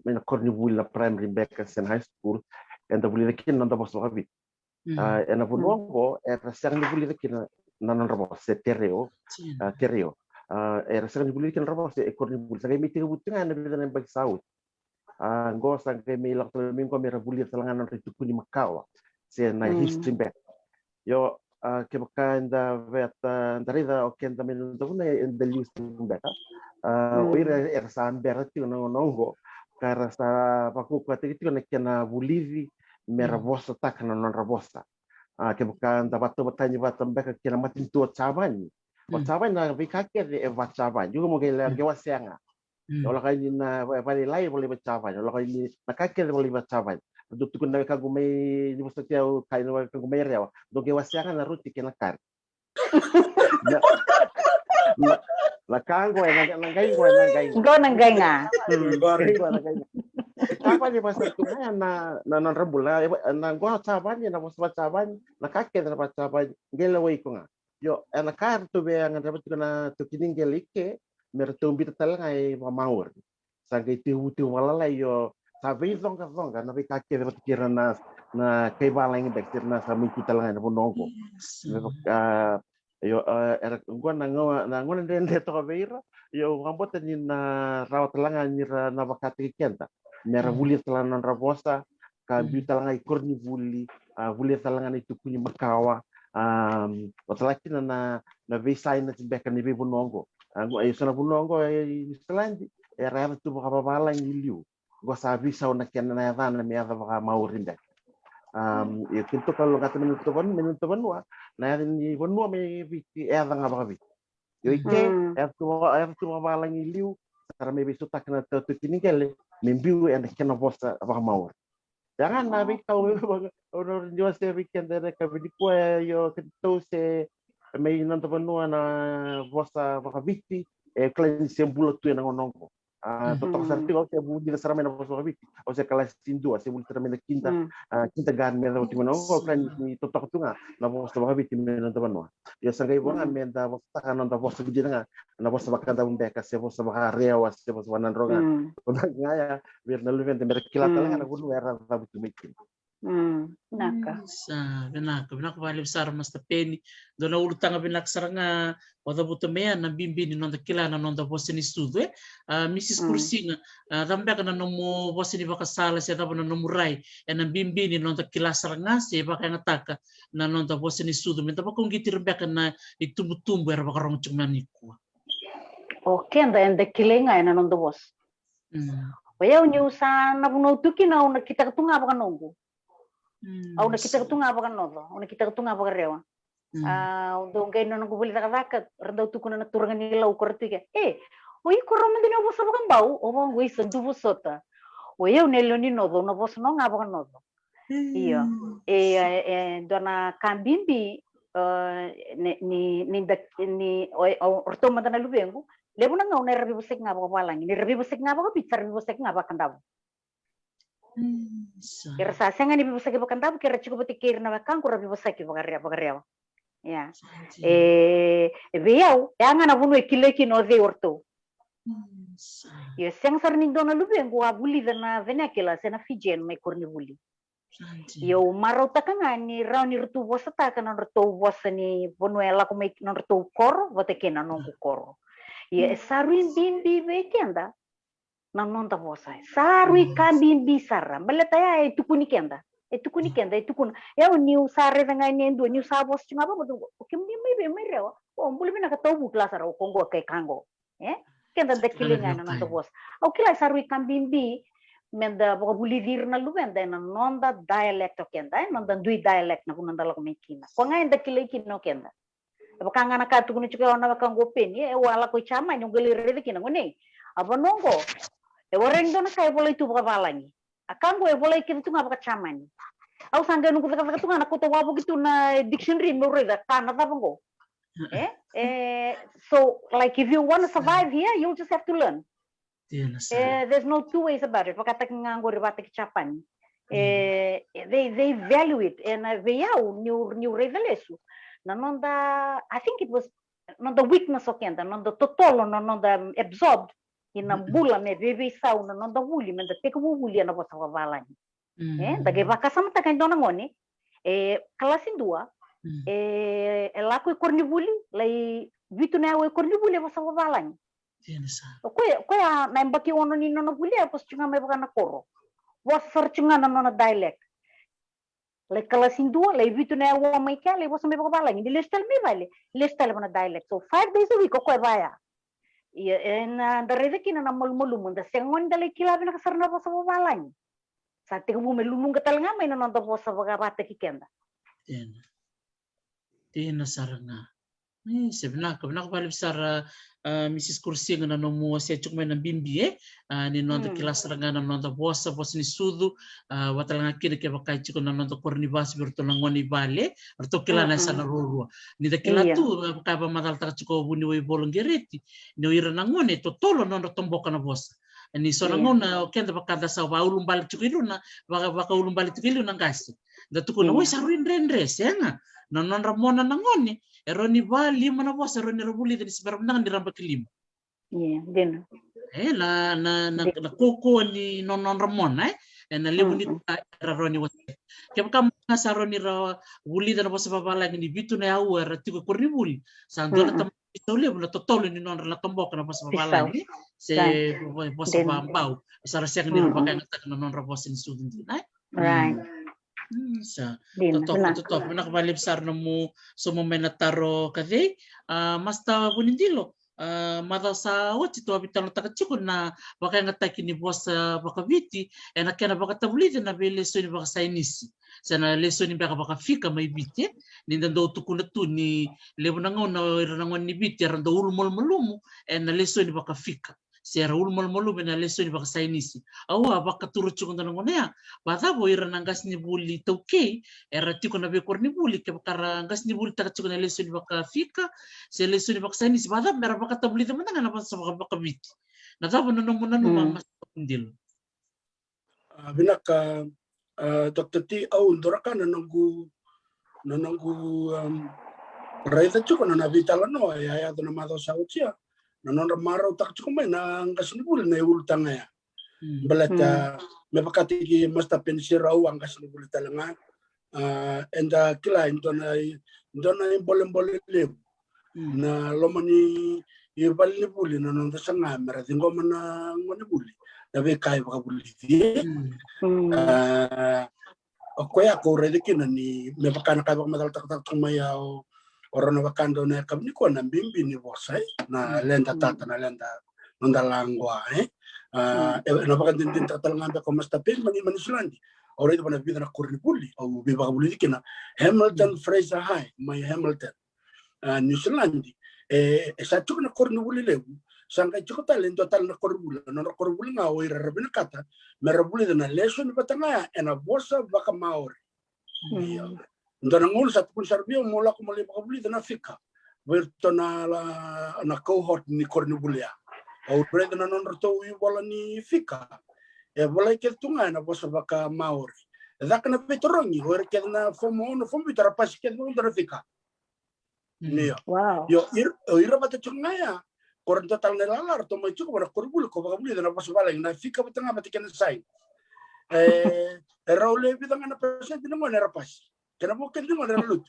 na korni buli la primary back sen high school and da buli de kirana não tava so habi en bunongo era sang buli de kirana non rabo se terreo era sang buli kirana rabo se korni buli sa mi tiga butinga na bi na bak saud go sang ke mi lak to min ko mi rabuli talangan ri tukuni makawa se na history back yo ke baka nda veta ndarida o kenda min do na in the list back ira era san berati no nongo kara sa paku ko te na kena bulivi merabosa takana non rabosa ke baka nda bato batani batam back kena matin tu chabani o chabani na vikake e va chabani juga mo ke la ke wasenga ola kaini na vale lai boleh bacawan ola kaini na kake boleh bacawan do tukun na ka gumay ni musta tiya kaino ka gumay rewa do ke wasianga na ruti ke na kar la kango na ngai go nangay nga Caban ni pasal tu na non rambula na go caban ni na bos caban na kake na caban gela wei ko nga yo na kar tu be ang rabat na tu kining gelike mertumbi talang ay mamaur sangay tiu malala yo sabi zonga na bikake de kira na kay balang bektir na sa mi talang na bonongo yo era gua na ngona den de to beira yo ngambot ni na rawat talang ni na bakati kenta mera buli talang rabosa ka bi talang ay korni buli talang itu punya makawa watalaki na vesai na tibeka ni bonongo ay sana bunongo Islandi era tu baka bala ngiliu go sabi sa na ken na yana me ava baka maurinda e kinto kalau kata minuto banua na ni banua me viti era nga baka viti yo ike tu bala ngiliu sara me bisu takna to tiningele me biu and ken bosta baka maur jangan nabi kau ono Jose weekend era ka vidiko yo kinto se may nanto banua na vosa baka viti klan sembula tu na ngonongo totok sarti o se budi na sarame na vosa baka viti o se kala sindu se budi sarame na kinta gan me na uti ngonongo klan ni totok tu nga na vosa baka viti me nanto banua yo sangay bonga me da vosa kana na vosa budi nga na vosa baka da umbeka se vosa baka rewa se vosa banan ronga ngaya bir na luven de merkila talanga na gunu era da butu mekin naka Benaka balik besar mas tapeni dona urutanga benak saranga wada buta mea na bimbi ni nonda kila na nonda bosini studo Mrs. Kursinga tambe kana nomo bosini baka sala se taba na nomurai na bimbi ni nonda kila saranga se baka ngataka na nonda bosini studo menta baka ngitir beka na itumbu era baka rong chumani ku kenda enda kilenga na nonda bos Waya unyusa na puno tuki na una kita ketunga baka nongo au na kita ketunga baka nodo una kita ketunga baka rewa do ngai no ko buli taka renda tu kuna turanga ni lau kortiga oi koroma dina bosa baka bau o bang wi sendu bosota oye unelo ni nodo no bos no ngaba nodo iya dona kambimbi ni orto madana lubengu lebuna ngau ne rabi bosek ngaba balangi ni rabi bosek ngaba pitar rabi bosek ngaba kandabu kira sasenga ni bibusaki bakandabu kira cukup tikir na bakang kura bibusaki bagaria ya beyau yang ana bunu ekileki no de orto ya seng sarning dona lubengu abuli dana venakila sena fijen me kurni buli yo maro takanga ni rauni rutu bosata kana rutu bosani bonuela ko me non rutu kor votekena non kor ya saruin bimbi bekenda non ta bosa sarui kambin bisara baleta ya etukuni kenda ya new sare dengan ni endo new sabos cuma apa betul kim ni me rewa boleh bina ka tawu klasa ro kongo kay kango kenda da kilinga non ta bos o kila sarui kambin bi menda boka bulidir na lubenda na nonda dialect kenda nonda dui dialect na kunanda la kumekina ko ngai da kiliki no kenda boka ngana ka tukuni chuka ona ka ngopen wala ko chama nyongelir kina ngone apa nongo orang itu saya boleh itu berapa lagi? Akan gue boleh kita tu ngapa kecaman. Aku sangka nunggu kata-kata tu anak kota wabu gitu na dictionary mereka kan apa kok. So like if you want to survive here, you'll just have to learn. There's no two ways about it. Pakata nganggo ribata kecapan. They value it and veiau new revelesu. Nanonda, I think it was not the weakness of kenda, not the total, not the absorbed in a bula me veve sauna, not the woolly, and the take woolly and about our valan. The gevaka samta kind on ngoni, kalasindua, elako cornibuli, lay vituna cornibuli was our valan. Koya naimbaki ono ni no buli apos chunga me baka na koro. Was searching on a dialect. Like kalasindua, like vituna wa mai kya, like was me baka valan. Hindi let's tell me vale, let's tell on a dialect. So 5 days a week koya baya. And the redekina na mulmulum, the sengon dali kilabi na kasarna po sa valan. Sa tiga mo melulung katal nga may nanonto po sa bata kikenda. Tiyan na saranga. Sebenarnya balik besar Mrs. Kursi ngana nomu saya cuk main bimbi ni nonto kilas rangana nonto bosa ni sudu watalanga kiri ke bakai cuk nonto korni bas bertolangoni bale atau kilana sana rurua ni da kilatu bakai ba madal tak cuk buni wei bolong gereti ni ira nangone to tolo nonto tomboka na bosa ni sonangona kenda bakada sa ulum balik cuk iluna baka ulum balik cuk iluna ngasi da tukuna wei saruin renres ya nga non ramona nangone eroni bali mana bos eroni rabuli dari sebarang di ramba kelim. Iya, den. Na koko ni non ramon na lebu ni roni was. Kem kam saroni ra buli dan bos babala ni bitu na au ratigo korni buli. Sandora tam tole bula totolo ni non la tombok na bos babala ni se bos bambau. Sara siang ni ramba kan non rabos ni sudin ni. Right. Sa totoo nakabali besar namo sumo menataro kade masta bunindilo mada sa wati to abitano takachiko na baka ngataki ni boss baka viti na kena baka tabulite na bele so ni baka sainisi sana leso ni baka fika mai biti ni ndando tukuna tu ni lebo nangon na rangon ni biti rando ulmol malumu na leso ni baka fika sera ulmol malumu na leso ni baka sainisi awa baka turu chukunda nangonea bata bo ira nangas ni buli tauke era tiko na bekor ni buli ke bakara ngas ni buli takachiko na leso ni baka fika se leso ni baka sainisi bata mera baka tabuli teman na sa baka biti na tabo no mas ndil binaka Dr. T au ndoraka na nangu raita chuko na navitala no ya na mado sautia na nonra maro tak chuko mai na ngas ni buli na ultanga ya balata me pakati ki masta pensira au ngas ni buli talanga enda kila indona bolem le na lomani ibali ni buli na nonra sanga mera dingo mana ngoni buli na be kai baka buli koya ko redekina ni me pakana kai baka madal tak tumaya orang wakando na kabni ko na bimbi ni bosai na lenda tata na lenda nondalangwa na baka din tatalanga ko masta pen mani Islandi already bana bida na kurni puli au biba buli dikina Hamilton Fraser High my Hamilton New Zealand sa chuk na kurni puli lewu sangka chuk talento tal na kurni na kurni nga o ira rabina kata merabuli na lesson batanga na bosa baka maori ndana ngol sa pun sarbio mola ko mali baka buli na fika verto na cohort ni kurni bulia au red na non rto wi bola ni fika bola ke tunga na bosa baka maori zakna petrongi wer ke na fomo bitara pas ke no ndara fika niyo Wow. yo ira bata tunga ya koran total na lalar to mai chuko na kurbul ko baka buli na bosa bala na fika batanga batiken sai raule bidanga na present ni mo na rapas kena mungkin ni mo na lut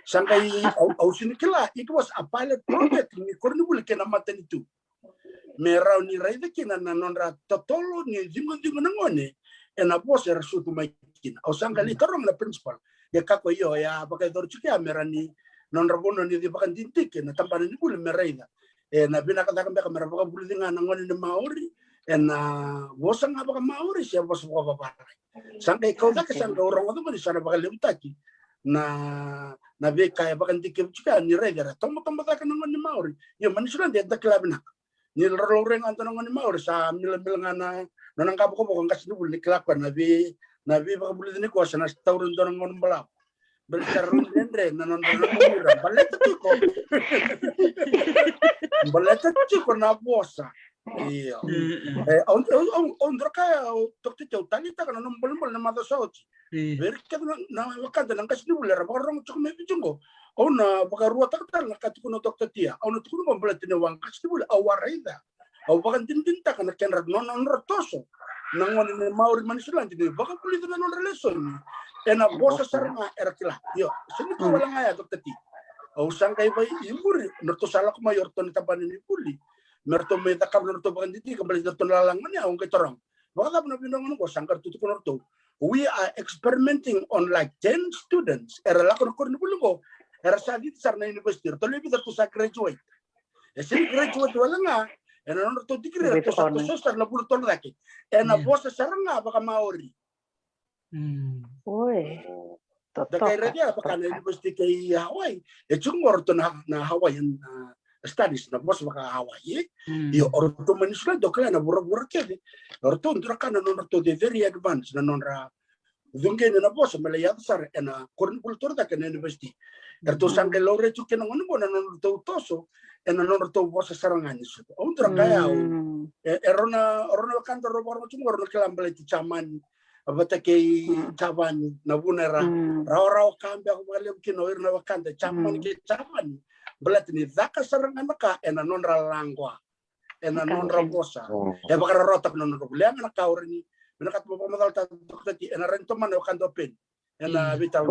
sangkai au sinikila it was a pilot project ni kurni buli kena matan itu merau ni raida kina na nonra totolo ni jingo nangone ena bos era sutu mai kina au sangkai tarong na principal ya kako yo ya pakai dorchuki merani nonra bono ni di bakan tintik na tampana ni buli meraida na bina kata kan beka mera baka buli dinga nangone ni maori na bosang apa maori siya bos baka babarai sangkai kau tak sangkai orang itu kan sana baka leutaki na beka ya bakan tikim juga ni raida tomo tak nangone ni maori yo manisuna dia tak labina ni loreng anto nangone maori sa mil ngana Nonang kapo ko kung kasi nubul ni kelakon nabi baka buli ni ko sana taurun donang ngon balap. Bersarun dendre nanon mura. Baleta tiko. Baleta tiko na bosa. Iya. On kaya dokter jauh tani tak nanon bol na mata sauti. Berkat na wakanda nang kasi nubul ra baka rong chok me bijungo. Na baka ruwa tak na katukuno dokter tia. Na tukuno mambalat ni wang kasi nubul awarida. Baka tintinta ka na kenrad non rotoso. Nangon ni mauri manisulan jadi baka puli na non relation. Na bosa saranga era kila. Yo, sini ko wala nga ya dokter ti. Sangkay ba imburi norto sala ko mayor to ni taban ni puli. Norto me ta kablo norto baka diti ka balik norto lalang man ya ong ketorong. Baka tapno binong ko sangkar tutu ko norto. We are experimenting on like 10 students. Era la ko ni puli ko. Era sa dito sarna university. To lebi to sa graduate. Sini graduate wala nga. Non to digre to sa sostar na pulo tol laki. Na bosa saranga baka maori. Oi. Kay radia baka na university kay Hawaii. Chungor to na Hawaiian studies na bosa baka Hawaii. Yo orto manisula dokla na bura kede. Orto ndra kana non to de very advanced na non ra. Dunge na bosa malaya sar na kurn kultur da kana university. Erto sangke lore chuke na ngono na non to toso. Non to bosa sarangan isu. Ndra kaya erona kantor robor chungor na kelambale ti chaman. Abata kay chaban na bunera raw kambe ako malim kinoir na wakanda chaman ke chaban belat ni zaka sarangan ka non ralangwa non rabosa bakara rotak non problema na kaur ni menakat mo pamadal ta dokti rento man wakanda pen bitaw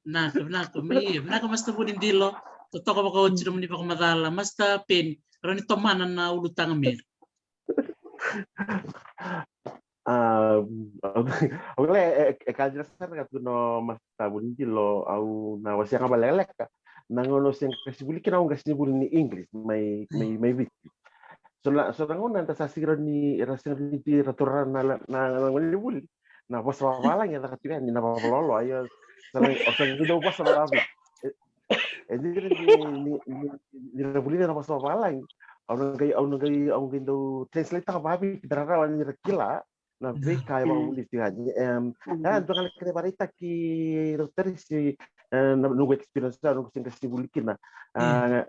Nako mas tabudin dilo totoko baka wajiro muni baka madala mas ta pen rani tomanan na ulutang mir. Oleh kalja sar katuno mas tabun lo au na wasi nga balelek nangono sing kasibuli kina ang kasibuli ni English may bit. So nangon nanta sa sigro ni rasing ni raturan na buli na bos walang ya nakatiyan ni na papalolo ayo sarang gido bos walang. Ni buli na bos walang. Ang gindo translate ka babi dararawan ni rakila. Na veka ya bang ulit yan. Doon ka na barita ki doktor si nung experience na nung kasi bulikin na.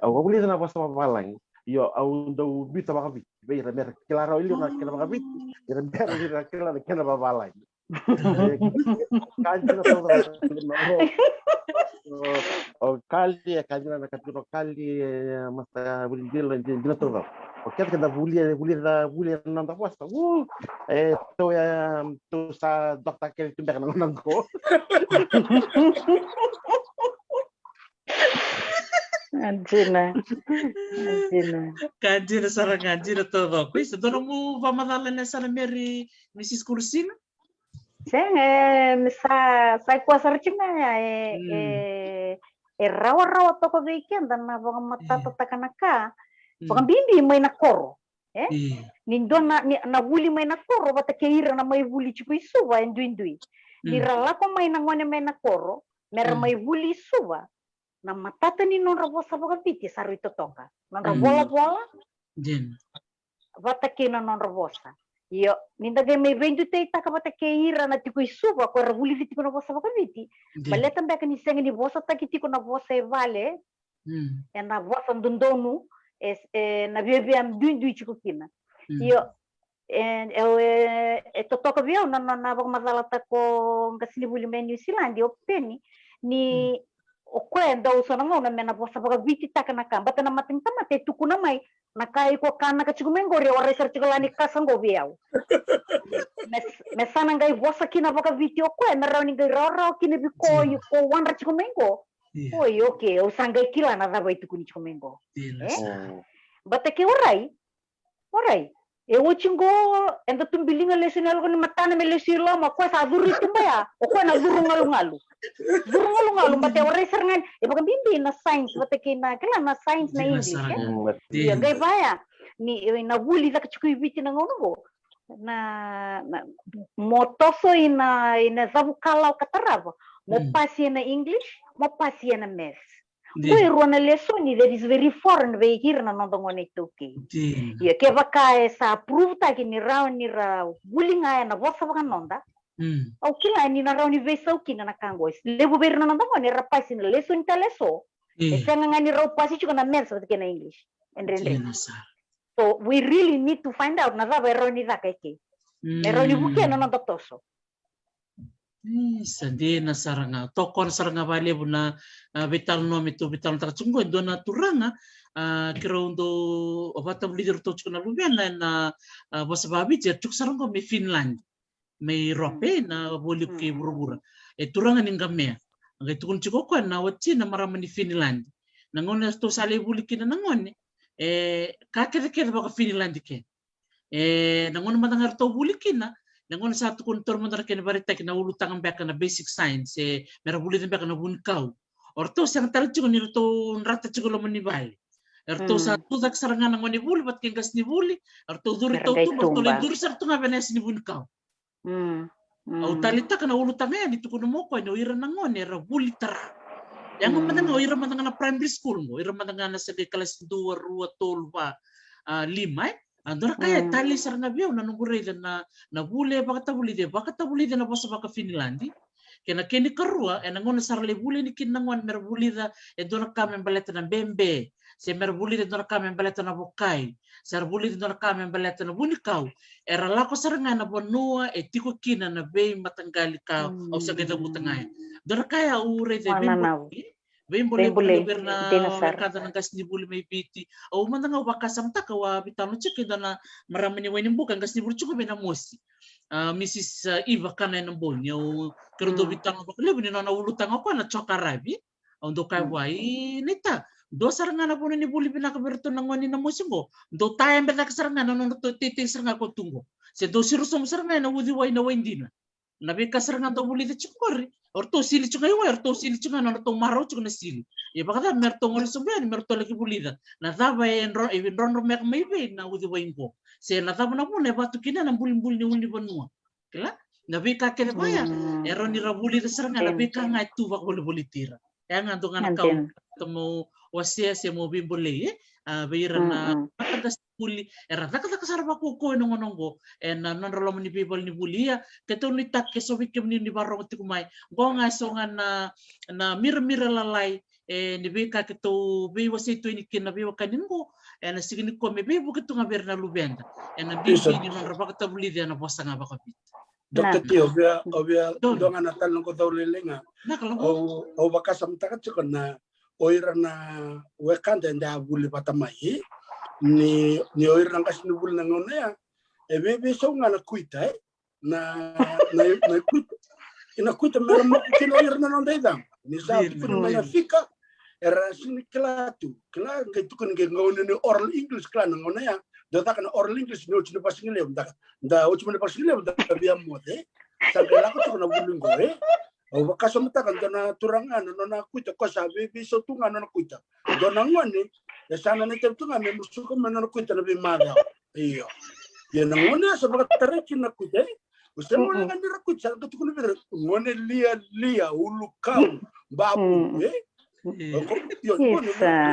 Wabuli na basta mapalang. Yo au daw bita makabit. Bayra mer kilaro ilyo na kila makabit. Yan mer na kila na kila mapalang. Kanji na to kali na katuro kali masta bulindil na to. Oke, kita bulir nang tapos. To sa dokter kel timbak nang ko. Anjina. Kanjina sarang kanjina todo. Kuis dono mu pamadala na sana meri Mrs. Kursina. Sa kuasa recina rawa toko weekend dan na bang mata tatakanaka. Baka bimbi may nakoro. Nindo na wuli may nakoro bata keira na may wuli chipo isuwa indui. Nirala ko may nangwane may nakoro, mera may wuli isuwa. Na matata ni non rabosa baka biti saru ito toka. Non rabola. Bata kina non rabosa. Yo, nindagay may vendu tayo ka bata keira na tiko isuwa ko wuli biti ko na bosa baka biti. Baleta baka ni sengi ni bosa takiti ko na bosa e vale. Na bosa ndundonu. Na bebe am dundu chico kina yo to toka vio na bang madala ta ko ngasini buli men New Zealand yo peni ni o kwenda usana ngona mena bosa baga viti taka na kamba tana mating tamate tukuna mai nakai ko kana ka chico mengo re ora ser chico lani kasango viao mesana ngai bosa kina baga viti o kwenda rauni ngai roro kina biko ko wanra chico mengo Oi, okay, o sangai kila na dava itu kuni chikomengo. Bata ke orai. E o chingo enda tumbilinga lesional ko ni matana me lesilo ma ko sa duri tumbaya. O ko na duru ngalu. Bata orai serangan e baka bimbi na science bata ke na kala na science na English. Ya gai baya. Ni na wuli la chiku ibiti na ngono. Na motoso ina zabu kalau katarabo. Mo pasi na English, mo pasi na math. Doi ruana lesoni that is very foreign way here na nondongon itu ki. Ya ke baka sa prove ta ki ni ra wulinga na vosa baka nonda. Au kila ni na rauni vesa ukina na kangois. Lebu ber na nondongon ni rapaz ni lesoni ta leso. Esa ngani ra pasi chuka na mersa ke na English. So we really need to find out na va eroni da keke. Eroni bukia na nondotoso. Sandi na saranga tokon saranga vale buna vital nome tu vital trachungo dona turanga kirondo obata leader to chuna lubena na bosababi tuk saranga me Finland me Europe na boli ke burubura turanga ningamea ngai tukun chiko ko na wati na marama ni Finland nangone to sale boli kina nangone ka kere baka Finland ke nangone matangar to boli kina nangon satu kuntor mandar kene barita kena ulu tangan beka na basic science mera buli beka na bunkau orto sang tar chugo ni to rata chugo lo mani bali orto satu dak sarangan ngoni buli bat kengas ni buli orto duri to tu orto le duri sar tu ngabenes ni bunkau au talita kana ulu tangan ni tukuno moko no ira nangon era buli tar yang matanga ira matanga na primary school mo ira matanga na sa kelas 2 2 3 5 Andora kaya tali saranga biau na nungure na bule baka tabuli de na bosa baka Finlandi kena keni karua ngona sarle bule ni kinangwan mer buli da dona kamen baleta na bembe se mer buli de dona kamen baleta na bokai sar buli de dona kamen baleta na bunikau era lako saranga na bonua tiko kina na bei matanggali ka au sageda butangaya dona kaya ure de bembe boleh berna kada na gas ni buli may biti au mandanga baka samta ka wa bitano chike dana maramani wani bukan gas ni buli chuko bena mosi Mrs. Eva kana na bonya kerodo bitano baka lebi na ulutang ako na chokarabi ando kay wai neta do saranga na puno ni buli bina ka berto nangoni na mosi mo do tayang beta saranga na no to titing saranga ko tungo se do sirusom saranga na wudi wai na windina nabi ka saranga do buli de chukori orto sili chunga iwa orto sili chunga na to maro chunga sili ya bakada merto ngol sombia ni merto lagi bulida na daba enro even ron mek maybe na udi waingo se na daba na pune batu kina na bulin bulin ni bonua kala na be ka kene baya ero ni rabuli de seranga na be ka ngai tu bak boli boli tira ya ngando ngana kau temo wasia se mo bimbole beira na kada buli era taka sarba ko ko nongo na non rolo ni people ni bulia keto ni tak ke sobi kem ni barro ti kumai gonga songa na mir lalai ni be ka keto be wasi to ni ken na be kaningo na sigini ko me be bu keto ngaber na lubenda na bi ni non raba ka buli dia na bosa nga ba ka bit Dr. T, obvia donga natal ng ko daw lilinga o baka samtakat chukon na oira na wekanda nda buli patamai ni oira nang kasinubul na ngona ya bebe so nga na kuita na kuita meron mo kino oira na nonda idam ni sa kung na fika era siniklatu kla ngaitu kun ngona ni oral English kla na ngona ya data kana oral English no chino pasingile nda o chimo pasingile nda bia mode sa kala ko na bulung go o bakaso mata kan na turangan no na kuita ko sa bebe so tunga no na kuita do na ngone ya sana na tunga me musuko me no kuita na be mada iyo ya na ngone sa baka tarekin na kuita usted mo na kanira kuita ka tukun be ngone lia ulukau babu yo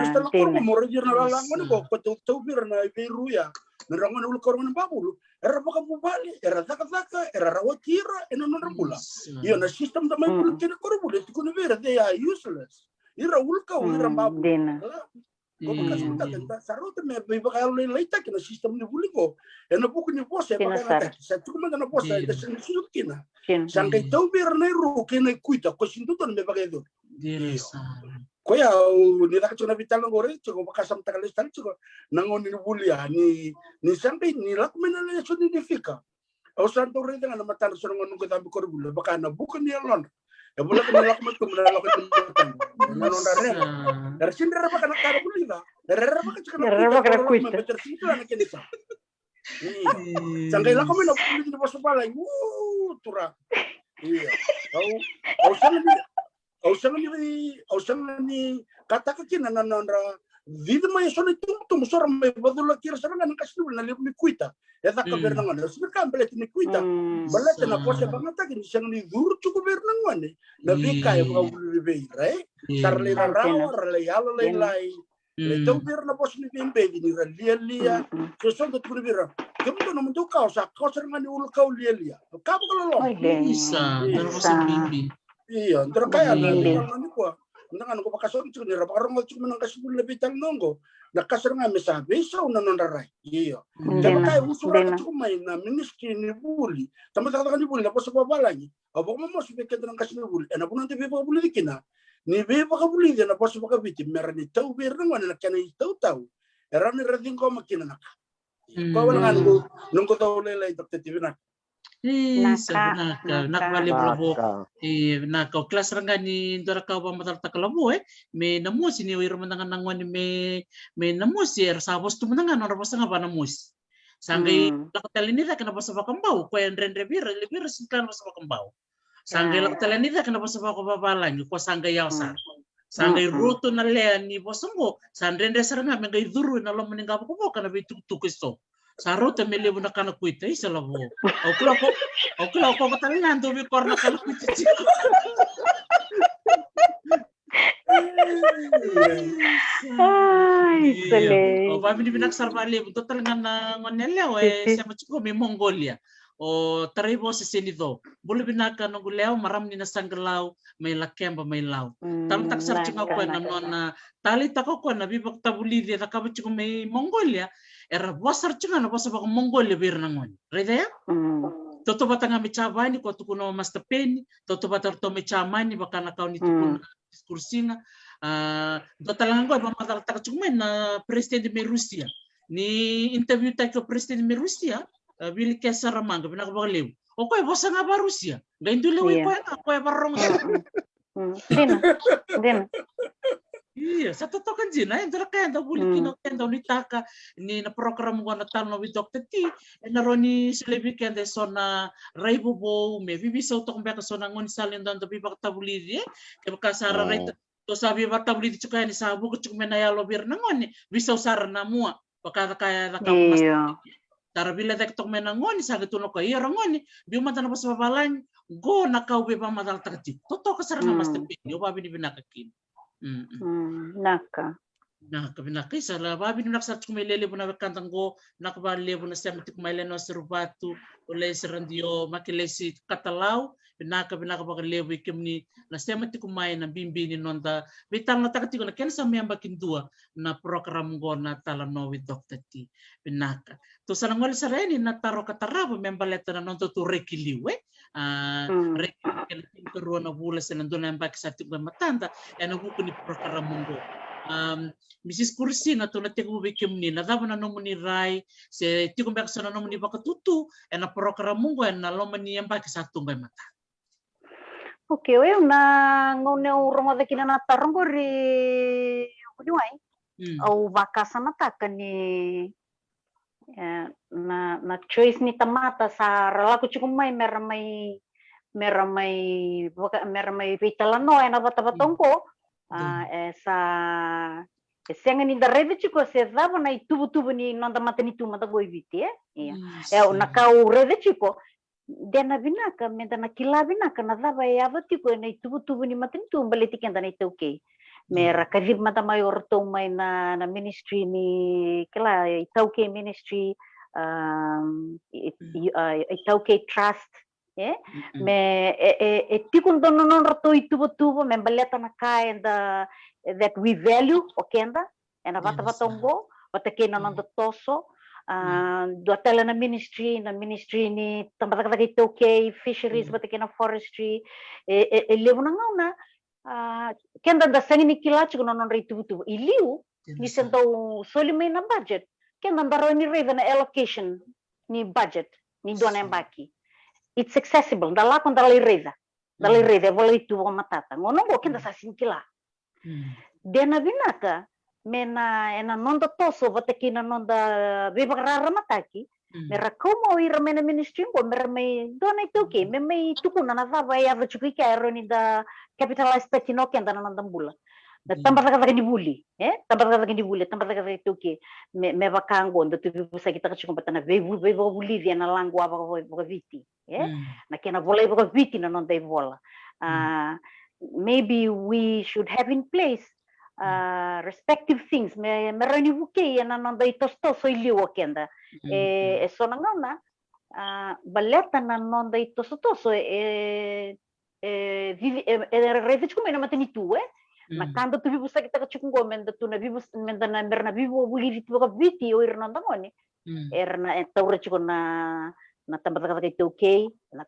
esta na ko mo rejir na ngone ko to bir na beru ya Nerangone ul korona babulu era baka bubali era taka era rawatira eno nonrabula iyo na system da mai bulu kene korobule tikune vera they are useless ira ulka ira babulu ko baka sita tenta sarota me baka leita kena system ni buliko eno buku ni bosa baka sa tukuma na bosa da siyukina sangai tau vera na ru kene kuita ko sinduton me baka edo Koya ni la chuna vital ngore chugo bakasam takale stal chugo nangoni ni bulia ni sampai ni la kumena le suni difika au santo re dengan matar songo nungo tambi korbul baka na bukan ni lon e bola ko la kumat kumna la ko nanon dare dar sindra baka na kar bulida dar baka chukana kuita beter sindra na kenisa sangai la kumena bulida ni boso bala tura iya au sangan ni kata kina na nandra vida mai sone tum sora mai badula kira saranga na kasnu na le mi kuita eta ka bernangan sir kan belet ni kuita belet na pose bangata kini sang ni dur cukup bernangan na bika ya ba ulu be rai Sarle na rawa, le yalo le lai. Le tau bir na bos ni bimbe ni lia. Keson tu pun bir. Kemudian namun tu kau sering ul kau lia. Kau kalau Bisa, terus bimbing. Iya, ntar kaya na bitang nani ko. Nang ko pakasong tu ni parang mo cuma nang kasih le bitang nongo. Nakasar nga mesabi sa una non daray. Iya. Kaya kaya usura ka cuma na ministry ni buli. Tama sa ni buli na po sa babalagi. Abo mo mo subik ka nang kasih ni buli. Ana po nang tibi pa buli kina. Ni be pa ka buli na po sa ka biti. Meron ni tau bir nang wala kana tau. Era ni rading ko makina na. Ko wala nga nung ko tau lelay Dr. TV na. Nakbali bravo. Naka kelas rangani ndora ka ba matal takalamu me namus ni wiro mandangan nangwani me namus er sabos tu mandangan ora bosa ngaba namus. Sanggai lakotel ini tak kenapa sebab kembau ko en rendre bir siklan sebab kembau. Sanggai lakotel ini tak kenapa sebab ko babalan ko sanggai yausa. Sanggai rutu na le ni bosongo sandrendre saranga me ngai duru na lo meninggal ko kana bitu tukisto. Saro te mele buna kana kuita isa labo. Okula ko katalingan to bi korna kana kuita. Ay, sele. O pami ni binak sarbali to talingan na ngonelle siapa cukup mi Mongolia. O taribo se senido. Bulu binaka no guleo maram ni na sanggelau may lakemba may law. Tam tak sar chinga ko na nona tali tako ko na bibak tabuli dia takaba cukup may Mongolia. Era bosar chinga na bosa bak Mongolia bir nangon. Reda ya? Toto batanga michabani ko tukuno master pen, toto batar to michamani bakana kau ni tukuna diskursina. Do talangan ko ba madal tak cukup na president me Rusia. Ni interview tak ko president me Rusia. Bili kesa ramanga pinakabagaliw. O ko bosa nga ba Rusia? Gain dulu ko ba rong. Din. Iya, sa totoo kan jina, endra kaya daw buli kinokenda ni taka ni na program ko na talo with Dr. T, na roni selebi kende so na raibo bo me bibi sa utok mbeka so na ngon salin dan tabi bak tabuli di, ke baka sara rai to sabi bak tabuli di chuka ni sabu ko chukme na yalo bir na ngon bisa usara na mua, baka kaya nakamas. Tara bila tek tok mena ngon sa gituno ko iya ngoni, bi mata na pas babalan go na kau be pa madal takti. Toto ka sara na master pin, yo babi ni binakakin. Naka. Binaka sala babi nak sa kumelele buna kantang go nakbale buna sem tik maileno serubatu oleh serandio makilesi katalau binaka bakalebu ikemni na sem tik kumai na bimbini nonda bitang na takati ko na ken sa memba kindua na program go na talano with Dr. T binaka to sa ngol sareni na taro katarabo memba leta na nonto to rekiliwe rekiliwe ko na bula sa nandun na mbak sa tik matanda eno buku ni program go Mrs. Kursi na to na tigo bikim ni na daba na nomuni rai se tigo mbak sa na nomuni bakatutu na program go na lomani mbak sa tumbay mata. Okay, we na ngone urong ada kina na tarong ko ri kunyai. Au bakasa na takani na choice ni tamata sa ralaku chukumai meramai vitalano na batabatong ko esa senga ni dareve chiko se dava na tubu ni nonda matani tu mata goiviti na kau reve chiko dena binaka menda na kila binaka na dava ya vatiko na tubu ni matani tu baleti kenda na itauke mera kadib mata mayor to mai na ministry ni kila itauke ministry itauke trust me tikun dono non rato tubu membaleta na kai that we value okenda ena vata vatongo vatakena non toso do tela na ministry ni tambata kata itauke fisheries vatakena forestry levo na ngauna kenda da sangi ni kilachi kono non tubu iliu ni sento solimay na budget kenda ndaro ni rave na allocation ni budget ni dona embaki. It's accessible. Dala kon dala reza vola itu matata. Ngono go kenda sa sinkila. Dena binaka mena ena nonda toso vatakina nonda vibagrara mataki. Mera como ir mena ministry go mera mai dona itu ke me mai tukuna na vava ya vachuki ka eroni da capitalized petino kenda nonda bula. Tambah kata di buli, tambah kata itu ke me vakango ndo tu bisa kita kacung patana vevu buli dia na langua viti, na kena vola viti na non dai vola. maybe we should have in place respective things. Merani buke yana nanda itosto so iliwa kenda. So nangana baleta na nanda itosto so rete como na mateni tu na kanda tu vivo sa kita kachukungo menda tu na vivo menda na merna vivo buli vitu ka viti o irna ndangoni erna taura chiko na tambata ka kay okay na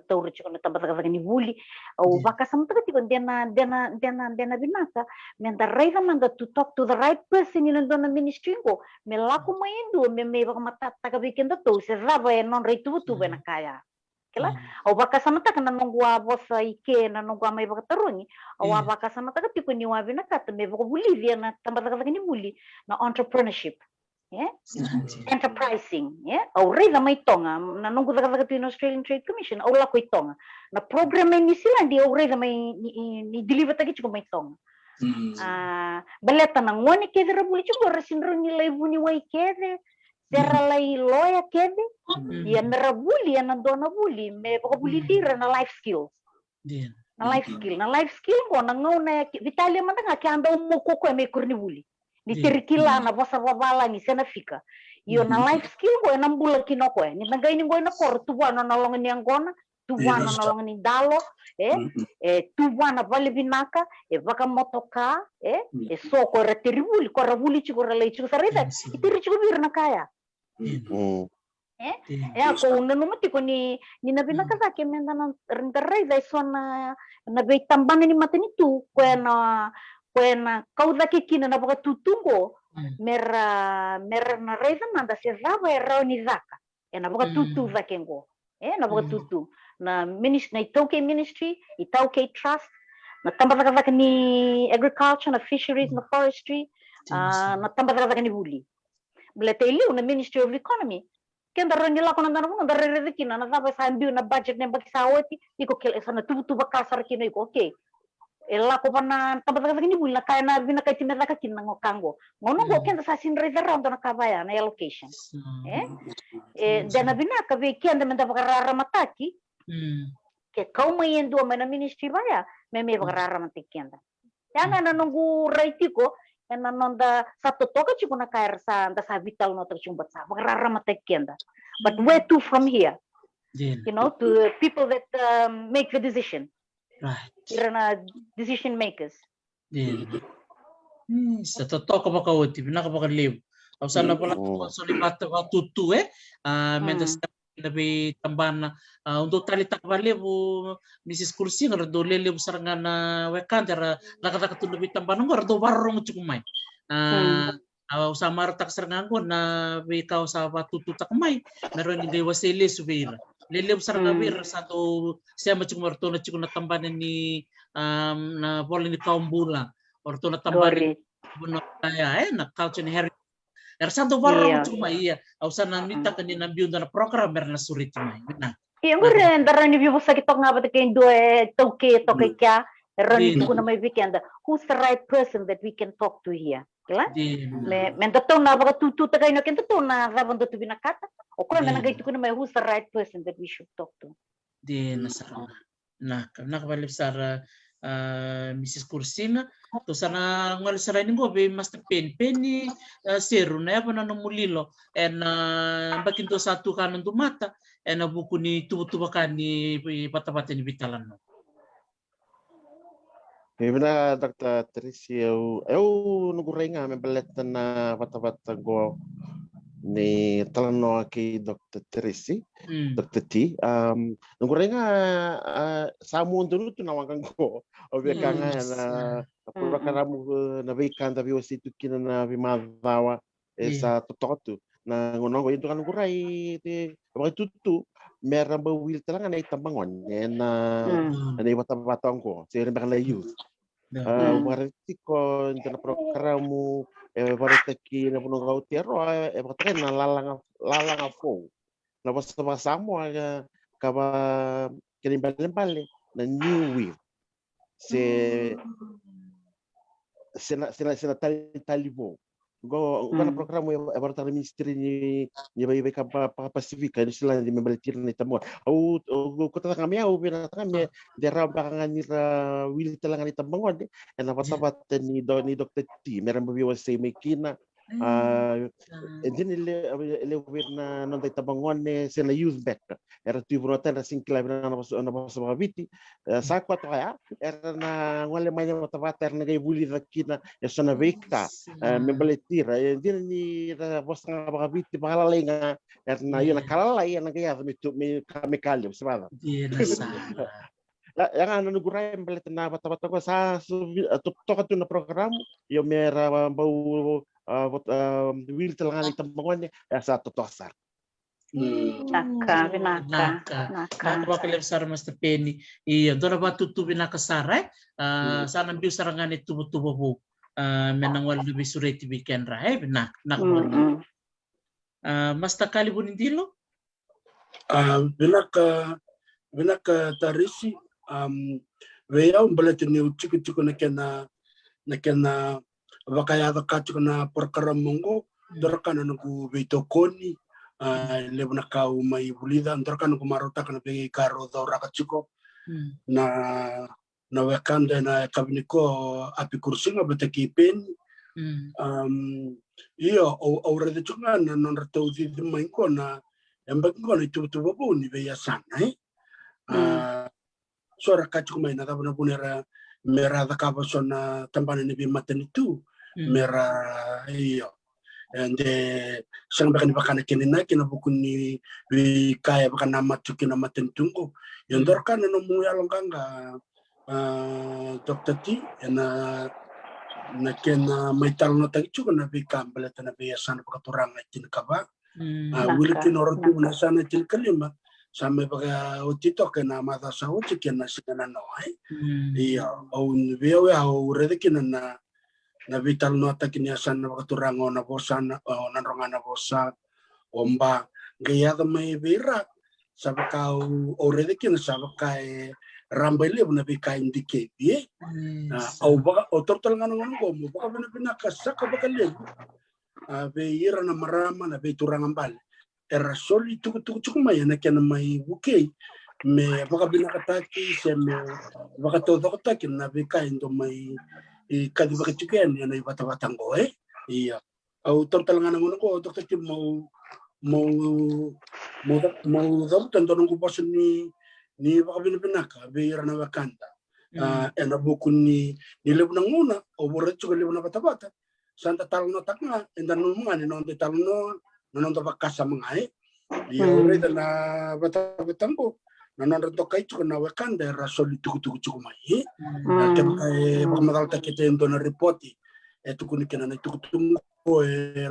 taura chiko na tambata ka ni buli o baka samta ka tiko dena binaka menda raida manda to talk to the right person in the ministry ko me lako maindo me baka matata ka weekend to se raba non reitu tu bena kaya kela o baka samata kana nongwa bosa ike na nongwa mai baka tarungi o baka samata ka tiko ni wabi na kata me baka Bolivia na tambata ka ni buli na entrepreneurship enterprising o rei da mai tonga na nongwa ka in Australian Trade Commission o la ko tonga na program ni sila di o rei da mai ni deliver tagi ko mai tonga baleta na ngoni ke dera buli ko resinro ni lai buni wai kede dera lai loya kede ya merabuli ya nandona buli me baka buli tira na life skills na life skill ko na ngona vitalia manda nga kianda umuko ko me kurni buli ni terikila na bosa babala ni sena fika yo na life skill ko na mbula kinoko ni nangay ni na kor tuwana na longan ni angona tuwana na longan ni dalo tuwana vale binaka baka motoka so ko reteribuli ko rabuli chiko ralai chiko sarida itiri chiko bir na kaya ko nanumati ko ni nabinaka sa ke menda na rindarai dai sona na be tambana ni matani tu ko na kauda ke kina na baka tutungo mera na reza manda se rava era ni zaka na baka tutu zakengo na baka tutu na ministry na itoke ministry itoke trust na tambata ka ni agriculture na fisheries na forestry na tambata ka ni buli Bleteli na Ministry of Economy. Kenda ranila ko nandana ko ndarere kina na sabe sa ambiu na budget na bakisawati iko kel esa na tubu bakasar kina iko okay. Ela ko pana tabata kini bula kaya na bina kay timela ka kina ngokango. Ngono go kenda sa sin reserve round na kabaya na allocation. Dana bina ka be kenda menda bakarara mataki. Ke kau mayendo na ministry baya me bakarara mataki kenda. Yana na nungu raiti ko na nonda satu toka chiku na kair sa vital no terchumbat sa bagrara matekenda but where to from here you know to people that make the decision right decision makers sa toka baka oti binaka baka live au sana pala solibata wa tutu mentas lebih tambana untuk tali takbale bu Mrs. Kursi ngar do lele sarangan wekan cara laka tu lebih tambana ngar do warung cukumai au samar tak sarangan ko na be kau sa tutu takmai meron ni dewa sele subira lele sarangan bir satu siya macumar to na cikuna tambana ni na boleh ni kaum bula orto na tambana buno kaya na culture heritage santo warung cuma iya ausan namita kanina biunda na program berna surit cuma benar iya ngure ndara ni bibo sa kitok nga batakin do toke kya rani ko na may weekend who's the right person that we can talk to here kila men tato na baka tutu tagay na kento na rabon to binakata o ko na nagay ko na may who's the right person that we should talk to di nasara na kabalip sara Mrs. Kursina to sana ngal saray ningo be master pen ni seru na apa na mulilo en bakin to satu kanan mata en buku ni tubu kan ni pata-pata ni bitalan no Bina Dr. Teresi eu nugurenga me beleta na pata-pata go ni talano aki Dr. Teresi Dr. T nugurenga samu dulu tu nawakan ko obiakanga na purwakaramu na vikanda biwasitu kina na bimadawa esa tototu na ngonongo itu kan nugurai te bakitutu meramba wil talanga na itambangon na na pata-pata ko sire bakala youth warti ko na programo warti ki na puno gau tierro bakatren na lalang afo na basta mo kaba kinibale na new wave se talibon Gana programa abortar ministri ni bai ka Pasifika ni sila di membeletir ni tamo. Au kota kami au bina kami dera bakangan ni wil telangan ni tamo de. Na batabat ni Dr. T. Meron babi wasay mekina. Din ele na non dai tabangon ne sila youth back. Era tu brota na singkla na baso mabiti. Sa kwa ya era na ngale manya matabater na gay buli kina ya sana beka. Membeletir din ni bos nga bakabiti pangalalay nga na yun nakalalay na kaya kami kalyo sabada. Yang ano nuguray membelet na bata-bata ko sa tuktok na program yung mera bau wil telangan itambangon sa tutosar. Naka. Bakal sar mas tepeni. Iya, dora batu tu binaka sarai. Sana biu sarangan itu tubuh bu. Menang wal lebih sureti bikin rahai benak mas takali bunin dilo benak tarisi veya umbalete ni uchiku na kena wakaya kachu na perkara mongo dorkana nuku vitokoni lebuna kau mai bulida dorkana ku marota kana be karo dora kachuko na wakanda na kabiniko api kursinga betakipen iyo ora de chunga na non ratau di mai ko na embak ko ni tu babu ni be yasana sora kachu mai na dabuna bunera mera da kaba sona tambana ni be matani tu mera iyo ande sang bakani bakana kenina kina bukun ni kaya bakana matu kina matani tungo yondor kana no muya longkanga Dr. T na kena may talo na tagcho na bikam balata na biyasan pagkaturang itin kaba wili kinorotu na sana itin kalima sa may baga utito kena mata sa uchi kena sinana noy iya on biyawe au rede kina na vital no takiniasan na pagkaturang na bosa na ronga na bosa omba gaya may bira sabakau already kina sabakai rambele na bika indicate au baka otortal ngano mo baka bina kasaka baka le be ira na marama na be turang ambal era soli tuku mai na kena mai buke me baka bina kataki se me baka todo kataki na bika indo mai kadi baka chicken na ibata batango iya au tortal ngano ko dokter tim mau tanto nung kupas ni baka binaka beira na wakanda ena bukun ni lebuna nguna o boret juga lebuna bata-bata santa talno takna enda numunga ni non talno non bakasa mangai ya ureda na bata-batambo non to kai juga na wakanda rasoli tuku mai kai baka madal takete endo na repoti kuni kena na tuku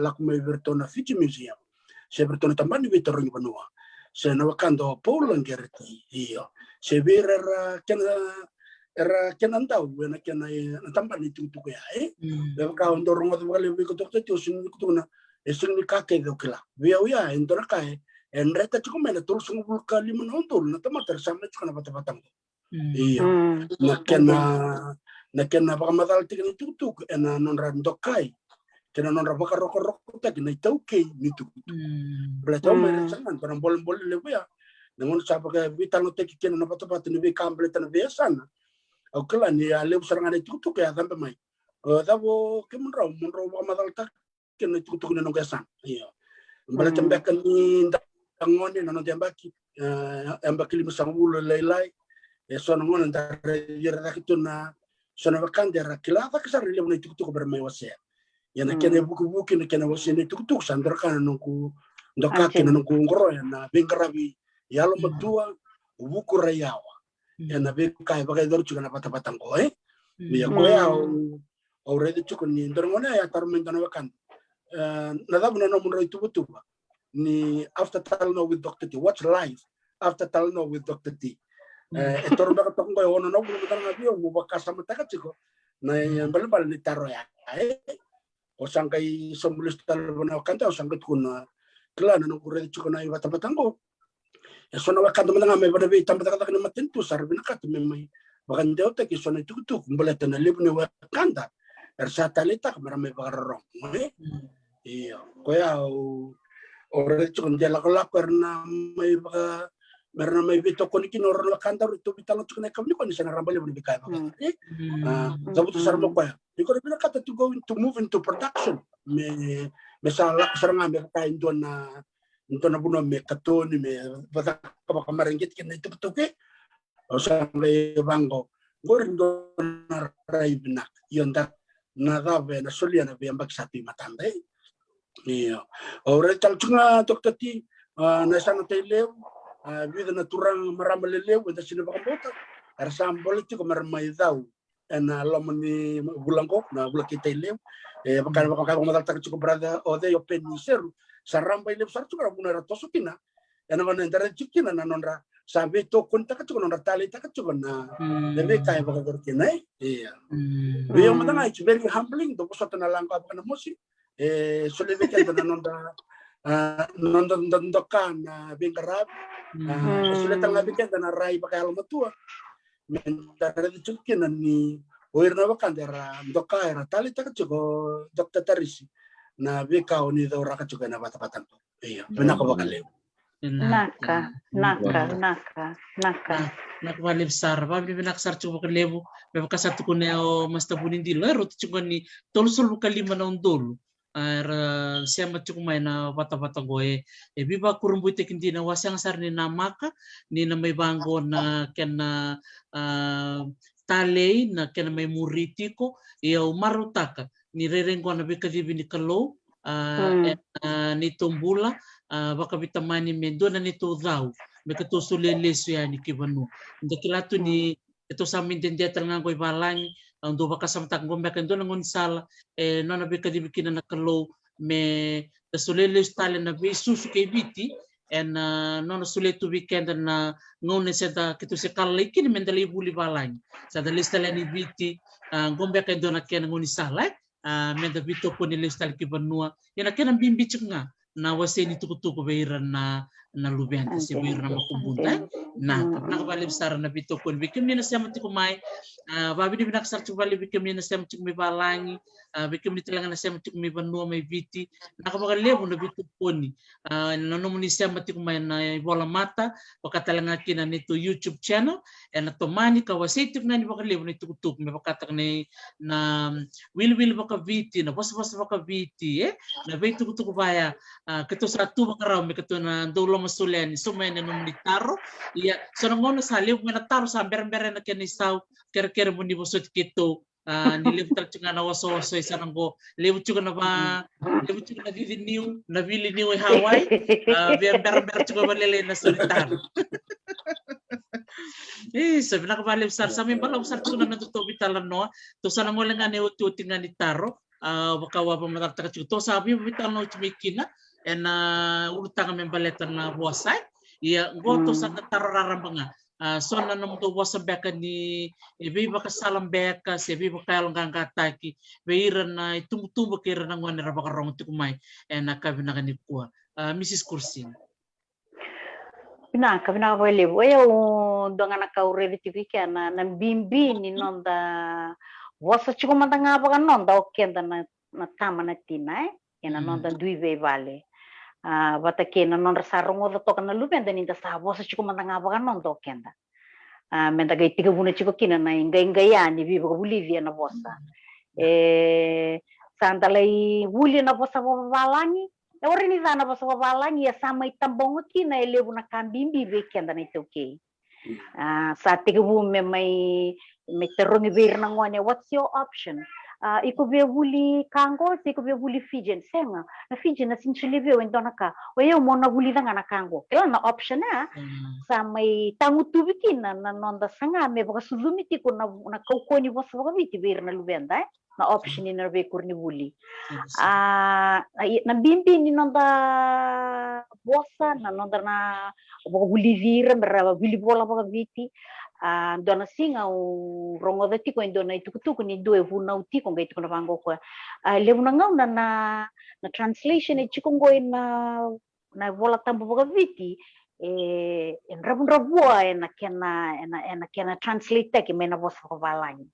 lakme vertona Fiji Museum se bertone tambani vetorong banua se na wakando Poland gerti iyo se vera kena ndau na kena tambani tu ya be ka ndorong do wale be ko to sin ko na esin ni ka ke do kala be ya endora kai enreta chiko mena tul sung bul kali menontul na tamater samne chiko na batang iyo na kena baka madal tikni tutuk ena non randokai kena non rabaka roko tak na itauke nitu belajar meresangan barang bol lebu ya dengan sabaka vital no teki kena na pato ni be kamble tan biasana au kala ni lebu serangan itu ya sampai mai dabo kemunrau amadal tak kena itu na no gasan iya belajar bekan ni ngone na no diambaki ambaki lima sangul lelai sono ngone ndar yera kituna sono bakan dera kilata kesar lebu itu bermai wasia yana kena buku na kena wasini tuk sandra kana nungku ndoka kena nungku ngoro yana bengarabi yalo matua buku rayawa yana be kai bagai dor juga na patapatang ko ya ko ya already chukun ni ndorngona ya tarmenta na wakan nadabu na no munro itu betul ni after talno with Dr. T watch live after talno with Dr. T etor ba ka ko ono no bu tanga bio bu bakasa mataka chiko na bal ni taro ya o sangkai sembulis talbona kanta o sangkai kuna klana no kurre chukuna ibata batango sona wakanda manga me bada be tambata kata na matentu sar binaka me mai bakande ota ki sona tukutuk mbalata na lebne wakanda sa talita marami bagarong iya ko ya ora chukun jala kala karena may baka meron may bito ko nikin or la kantar to bitalo chukun kam ni ko ni sana rambali ni bikay sabuto sarmo ko ya ko rin kata to go to move into production me sala saranga me kain don na buno me katoni me bata ka maringgit kin itu tuke o sa may bango gorin do na raibnak yonda na gabe na solia na biambak sati matanda iya ora tal chunga doktati na sana tele vida na turang maramalelew da sino bakambota ar sambol ti ko maramay daw na lomani bulangko na bulaki tele bakan matal tak cukup berada ode yo peniser sarambay le sar chunga buna ratosukina na man ndara chikina na nonra sabe to kunta ka chukuna tali ta ka chukuna debe kay bakagorkina iya yo madanga it's very humbling do so na lang ka na mosi solivete na nondokan bingkarab sulit ang abikan na rai pakai alamat tua mentara itu kena ni oir na bakan dera doka era tali tak cuko dokter tarisi na beka oni do raka cuko na bata-batan to iya benak ko bakal lew naka valib sar babi benak sar cuko lebu beba kasatu ko neo masta bunin di lero cuko ni tolsul kalima na undol siya matchukmay na bata-bata goe biba kurumbuy tekindi na wasyang sar ni namaka ni na may banggo na kena talay na kena may muritiko iyo marutaka ni rerenggo na bikadibi ni kalo ni tumbula baka bitamani mendo na nito daw may katusuleleso yan ni kibanu hindi kilato ni ito sa amin din dito nga ko'y balang ang do baka samtak gombe kan do nangon sala no na bika dibikina na kalo me the sulele style na be susu kay biti and no na sule to weekend na ngone seda kito se kalay kin mendali buli balang sa the list ni biti gombe kan do na ken ngoni sala menda bito ko ni listal ki banua yana ken bimbi nga na wase ni tukutuko beiran na lubenta si beiran na makumbunta na nakabalib sara na bito ko bikim ni na siya kumay babi di binaksar chubali bikim ni na siya may balangi bikim ni talaga na siya may banua may biti nakabagalebo na bito ko ni nanomo ni siya kumay na bola mata pagkatalanga kina nito YouTube channel and natomani ka wase itik na ni bagalebo na tukutuk may pagkatak na will baka biti na bas baka biti na bito tukutuk baya kito sa tuba karaw may kito na dolo masulen sumay na numunitaro iya so nangono sa liw may nataro sa beren-beren na kinisaw kere-kere mo ni bosot kito niliw talaga nga na waso-waso isa nang go liw chuga na didiniw nabili niw ay Hawaii beren-beren chuga malilay na solitaro sabi na kabaliw sar sa may balaw sar chuga na natutubi talan no to sa nangolang nga ni uti nga ni taro baka wapa matataka chuga to sabi mo bitan no chumikina and ulutang kami baletan na buwasay iya goto sa tarararambanga so na namo do wasa beka ni ibi baka salam beka si ibi baka lang kataki beiran na tumtumba kira nang wan baka rong tikumay and nakabi na kanikuha Mrs. Kursin pinaka wele o donga na kaure vitivika na bimbi ni nonda wasa chiko matanga baka nonda okenda na tama na tina ena nonda duive vale bata kena non rasarong o to kana lupen dan inda sa bosa chiko matanga baka non do kenda menda gai tiga buna chiko kina na inga ni viva Bolivia na bosa sandalai wuli na bosa balangi ora ni sana bosa balangi ya sama itambong kina elebu na kambimbi be kenda na itoke sa tiga bu mai terrongi bir na ngone what's your option iko be wuli kango iko be wuli Fijian senga na Fijian na sinchilive o indona ka o yo mo na wuli na kango kaya na option na sa may tangutubiki na nonda sanga me baka suzumiti ko na kaukoni bosa baka viti bir na lubenda na option ni na be kurni wuli na bimbi ni nonda bosa na nonda na baka wuli vira mera wuli bola baka viti dona singa o rongo da tiko indona itukutuku ni due vuna utiko ngai tiko na vango kwa levu na ngau na translation e chiko ngoi na vola tambo boga viti en rabua na kena translate ke mena vosa ko valangi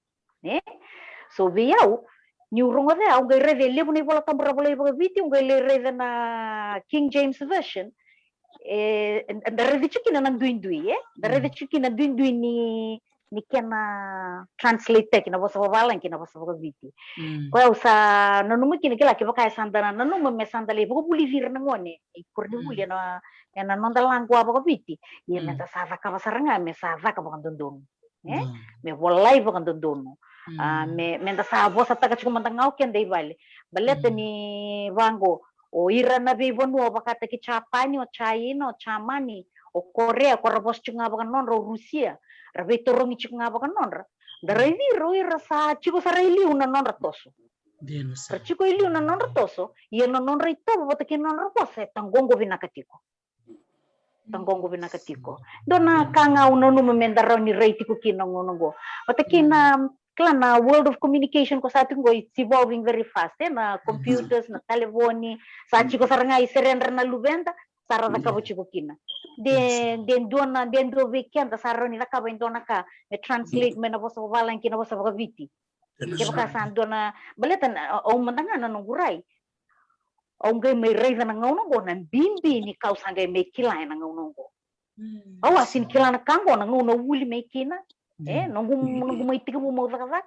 so viau ni urunga de au ngai rede lebu ni bola tambra bola iba viti ngai le rede na King James version da rede chukina na duindui da rede chukina duindui ni kena translate kina bosa babalan kina bosa bola viti ko usa nanuma kina kila ke baka sandana nanuma me sandale bola buli vir na ngone ikur di buli na nonda langua bola viti ye me ta sava ka basaranga me sava ka bola dondon me bolai bola dondon me da sa bosa taka chukuma tangau ken dei vale baleta ni wango o ira na be bonu bakata ki Japani o China o Chamani o Korea ko rabos chunga baka non ro Rusia rabe torongi chunga baka non ra darevi ro ira sa chiko sa reili una non ra toso per chiko ili una non ra toso ye non ra ito bota ki non ra bosa tangongo vinakatiko dona kanga una no memendaro ni reitiko kinongo bota kina klana world of communication ko sa ating go it's evolving very fast na computers na telefoni sa chiko saranga iserendra na lubenda sarada ka chiko kina den do weekend saroni na ka bendona ka translate me na bosa valan kina bosa ka viti ke baka san dona baletan o mandanga na ngurai o ngai mai rei na ngono go nan bimbi ni kau sangai me kilai na ngono go asin kilana kango na ngono wuli me kina nunggu mai tiga mau zaka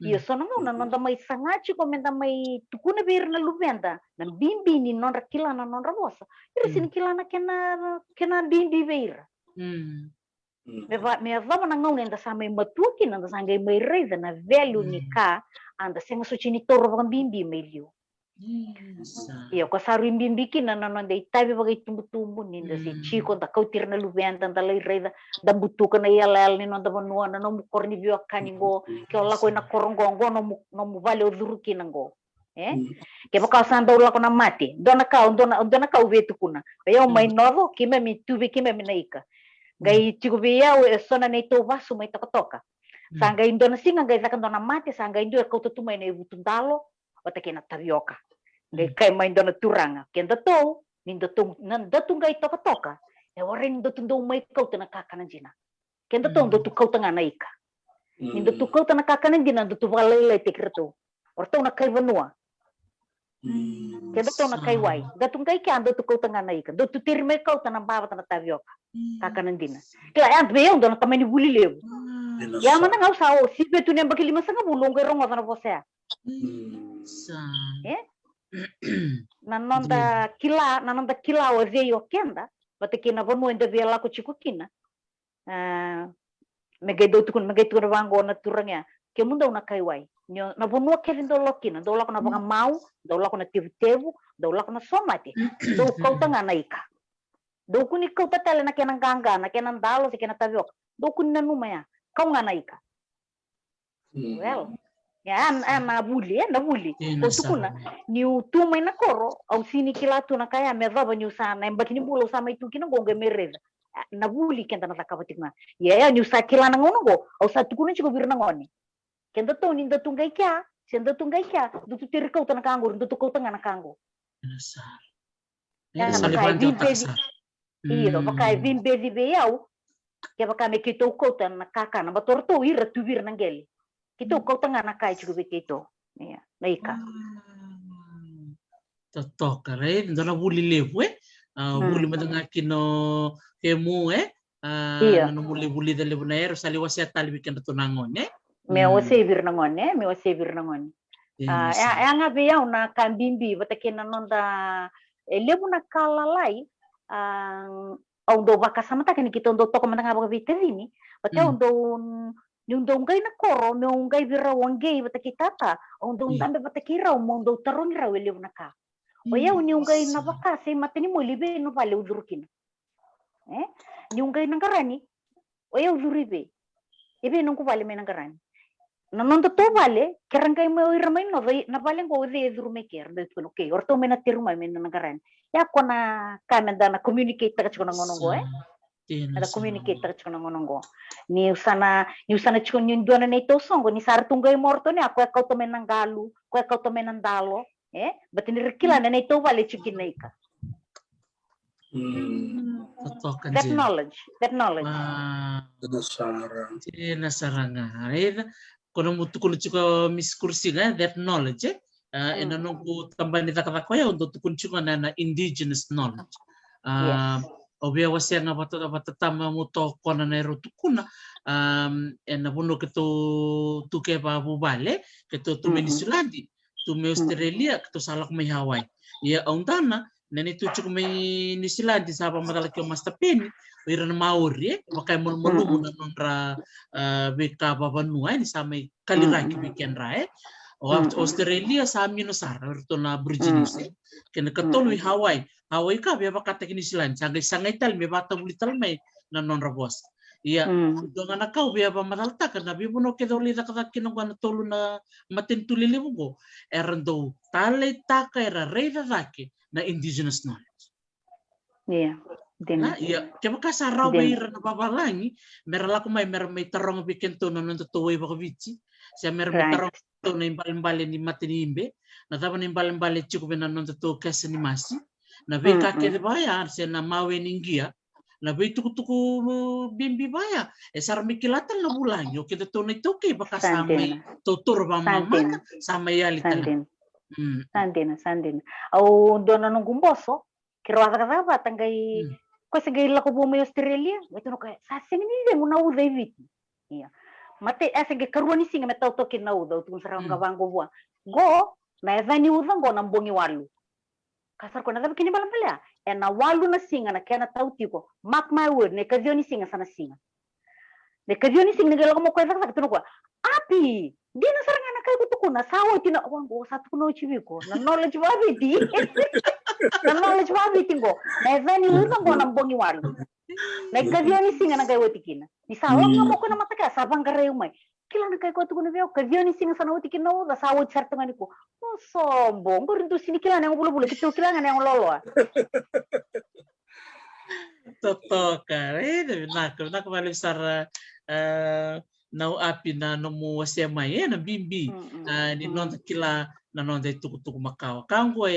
iya sono nonda mai sangachi komenta mai tukuna bir na lubenda nan bimbi ni non rakila na non rabosa ira sin kilana kena bimbi beira me vama na ngau nenda sama matuki nanda sangai mai reza na value ni ka anda senga suci ni toro bang bimbi mai liu iya ko saru bimbi kina na non dei tabi bagai tumbu ninda si chiko ta kau tirna lubenda ta lai reza da butuka na yalal ni nonda banua na no korni bio kaningo ke ola ko na korongongo no mu vale oduruki nango ke baka sanda ola ko na mati dona ka uvetu kuna ya mai novo kime mi tuve kime mi naika gai chiko bia o sona nei to vasu mai toka sanga indona singa gai zakan dona mati sanga indo ko to mai nei butundalo ota kena tarioka gai kai mai indona turanga kenda to nindo tung nan datungai toka ora nindo tundo mai kau tena kakana jina kenda to ndo tu kau tanga naika nindo tu kau tena kakana jina ndo tu valele tekreto orto na kai vanua kenda to na kai wai datungai ke ando tu kau tanga naika ndo tu tirme kau tena baba tena tarioka kakana jina kila ya beo ndo na tamani buli lebu ya mana ngau sao si betu ne bakili masanga bulong ke rongo tena bosea nanonda kila o veio kenda bate kina vonu enda via lako chikukina megaido tukun wango na turangya ke munda una kaiwai na vonu kevin do lokina do lako na banga mau do lako na tevu do lako na somati do kau tanga naika do kuni kau tatele na kenan ganga na kenan dalo se kenan taviok do kuni na numaya kau nga naika well ya na buli o tukuna ni utuma na koro au sini kilatu na kaya mevava ni usana mbakini bulo sama itu kina gonge mereza na buli kenta na takabatikna ya ni usa kilana ngono go au sa tukuna chiko birna ngoni kenta to ni ndatungai kya senda tungai kya du tu tirkau tana kango du tu kau tanga na kango ya pakai vimbe di beyau ke pakai me kito kau tana kaka na batorto ira tu birna ngeli kito kau tanga na kai chiko kito ya naika totoka re ndona buli levu buli madanga kino kemu no buli dele bunaero sali wasia tali bikin tunangon me wase bir nangon ya nga be ya una kambimbi batakena nonda lebu na kalalai au do bakasama takeni kito ndo toko mandanga ba vitini bata ndo ngai na koro me ngai bira wangai batakitata ndo ndambe batakira ndo tarongira lebu na ka oya uniungai na bakase mateni molibe no vale udurukina niungai nangarani oya uduribe ibe nungu vale menangarani nanondo to vale kerangai me irmai no na vale ngo de durume ker de okay orto mena tiruma menangarani ya kona kamenda na communicate taka chikona ngonongo ada communicate taka chikona ngonongo ni usana chikon nyundona nei to songo ni sartungai morto ni aku kau to menangalu kau to menandalo batin rikila na ito vale chikin na ika. That knowledge. Nasaranga. kono mutu kono chuka mis kursinga that knowledge ena nungku tambani takatakoya untuk tukun chuka na indigenous knowledge obia wasianga batatama muto kona na erotukuna ena buno keto tuke pa bubale keto tu Venezuelandi tu me Australia keto salak me Hawaii ya ondana nani tu chuka me New Zealand sapa madala kyo mastapeni ira na Maori makai mulmulu na nondra beka babanua ni samai kaliraki weekend rae Australia sa amino sara to na Aborigines kena katolu Hawaii ka be bakata kini silan sangai tal me bata bulital mai na nondra bos iya donga na kau be ba madalta kana be buno ke doli da kata kino kana tolu na matin tulile bugo erando tale taka era reida dake na indigenous knowledge iya kaya kasaraw be ira na babalangi mera lako mai tarong bikin to na nonto tuwe baka bici siya mera may tarong to na imbal-imbale ni matinimbe na tapa na imbal-imbale chiko be na nonto to kesa ni masi na be kake baya siya na mawe ningia na be tuku bimbi baya sar mikilatan na bulangi o kita to na itoke baka samay tutur ba mamata samay alital Sandina au dona nung gumboso kira kata tanggai ko sige la ko bumi Australia ito no kay sa sing ni de una uda evit iya mate asige karuani singa meta to kin na uda tu sarang gawango bua go na evani uda go na mbongi walu kasar ko na dabi kini balam pala na walu na singa na kena tauti ko mark my word ne kazioni singa sana singa ne kazioni singa gelo mo ko esa ka tuno ko api di na sarang na kay ko na sawo tina wango sa tuno chibiko na knowledge wa biti na knowledge wa biti go na evani uda go na mbongi walu na kazioni singa na kay wotikina ni sawo nga mo ko na mataka sabang gare umay kila na kay ko tuno veo kazioni singa sana wotikina uda sawo charta ngani ko sombong ko sini kila na bulo-bulo kitu kila na yang lolo totoka nak balik sara nau api na nomu wasia mai na bimbi ni non kila na non de tuku makau kango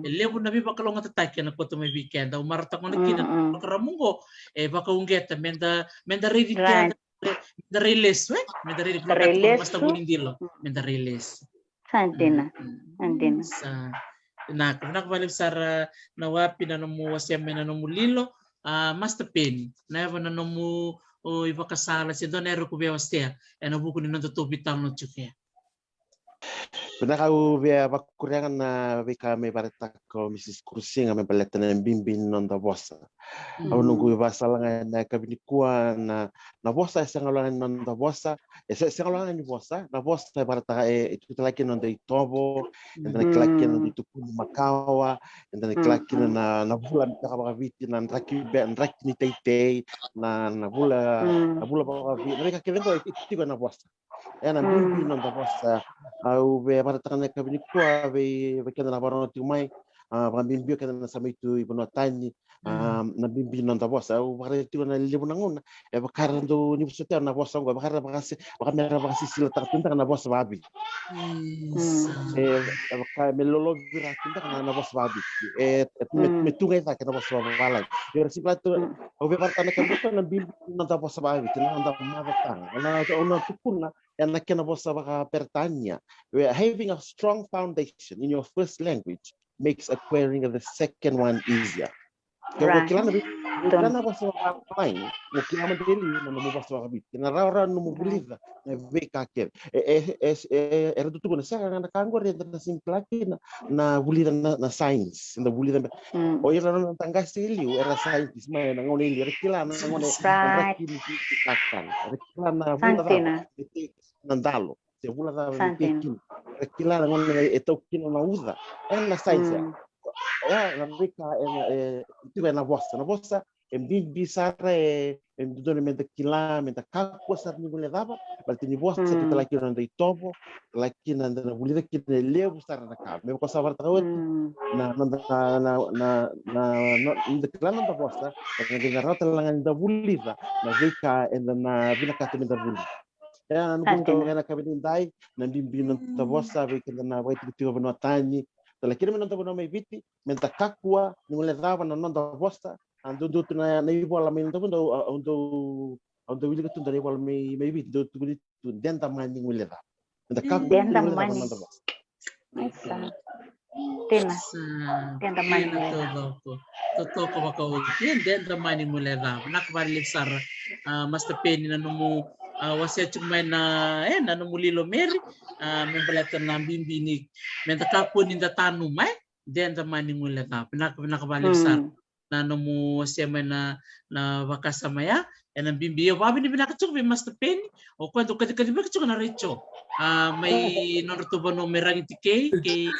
lebu na biba kalonga tataki na koto mai weekend au marata kona kina karamungo baka ungeta menda ready da release menda ready basta bunindilo menda release Sandina nak balik sara na wapi na nomu wasia mai na nomu lilo master pen na na nomu iba kasala si donero ko bewastea na buku ni nonto bitang no chuke Pernah kau via bakurangan na vika me barata ko Mrs. Kursinga me baleta na bimbin non da bossa. Au nunggu basalanga na kabinikuan na bossa sengalangan non da bossa. Sengalangan ni bossa na bossa barata itu lagi non da itobo, dan lagi non itu pun makawa, dan lagi na bulan ka viti na raki ni tei na bula ba viti. Mereka kevento itu na bossa. Na bimbin non da bossa. Au be baratakan na kabinikuan be kena na baron tu mai bimbio kena na sama itu ibu tani na bimbio non da bossa au baratu na libu nangun bakaran do ni busote na bossa go bakara bakasi bakamera bakasi sila takunta na bossa babi bakara melolo vira kunta na bossa babi metunga ita na bossa babi yo resiplato au be baratana kabinikuan na bimbio non da bossa babi na da mabatang na ona tukuna and like can pertanya, where having a strong foundation in your first language makes acquiring the second one easier. Kalau kita bahasa lain, mungkin amat diri nama bahasa Arab. Kena orang nama boleh lah, VKK. Era tu tu kena saya akan kanggor yang tentang simple lagi na boleh na science, na boleh na. Oh era na tangga seliu era scientist, mana na ngone lihat kila na ngone rakin akan. Kila na boleh nandalo. Se boleh na tekin. Kila na ngone etokin na uza. Na science. Na mereka itu na bossa bibi sare done menta kila menta kako sar ni boleh daba berarti ni bossa kita lagi nanda itobo lagi nanda na boleh kita lebu sar na ka me ko sabar tawet na kila nanda bossa na kita rata langan da boleh na vika na bina ka menta boleh ya anu buto na kabin dai na bibi nanda bossa vika na wait tiba beno tani Tala kira menonton bono mai viti, menta kakua, ningole dava na nonda bosta, ando na ibo ala menonton bono ando wili katunda ibo ala mai viti, do tu denta mani nguleda. Nda ka Denta mani. Esa. Tena. Denta mani nguleda. Totoo baka uti denta mani nguleda. Nakbali sar Master Penny na numu wasia cuma na na numu lilo meri membelatan na bimbini menta kapun inda tanu mai denta mani nguleda. Nakbali sar na numu wasia na wakasa maya and bimbi yo babi ni binakachuk bi Master Penny o kwento kadi bakachuk na recho may nonotuba no merang tike ke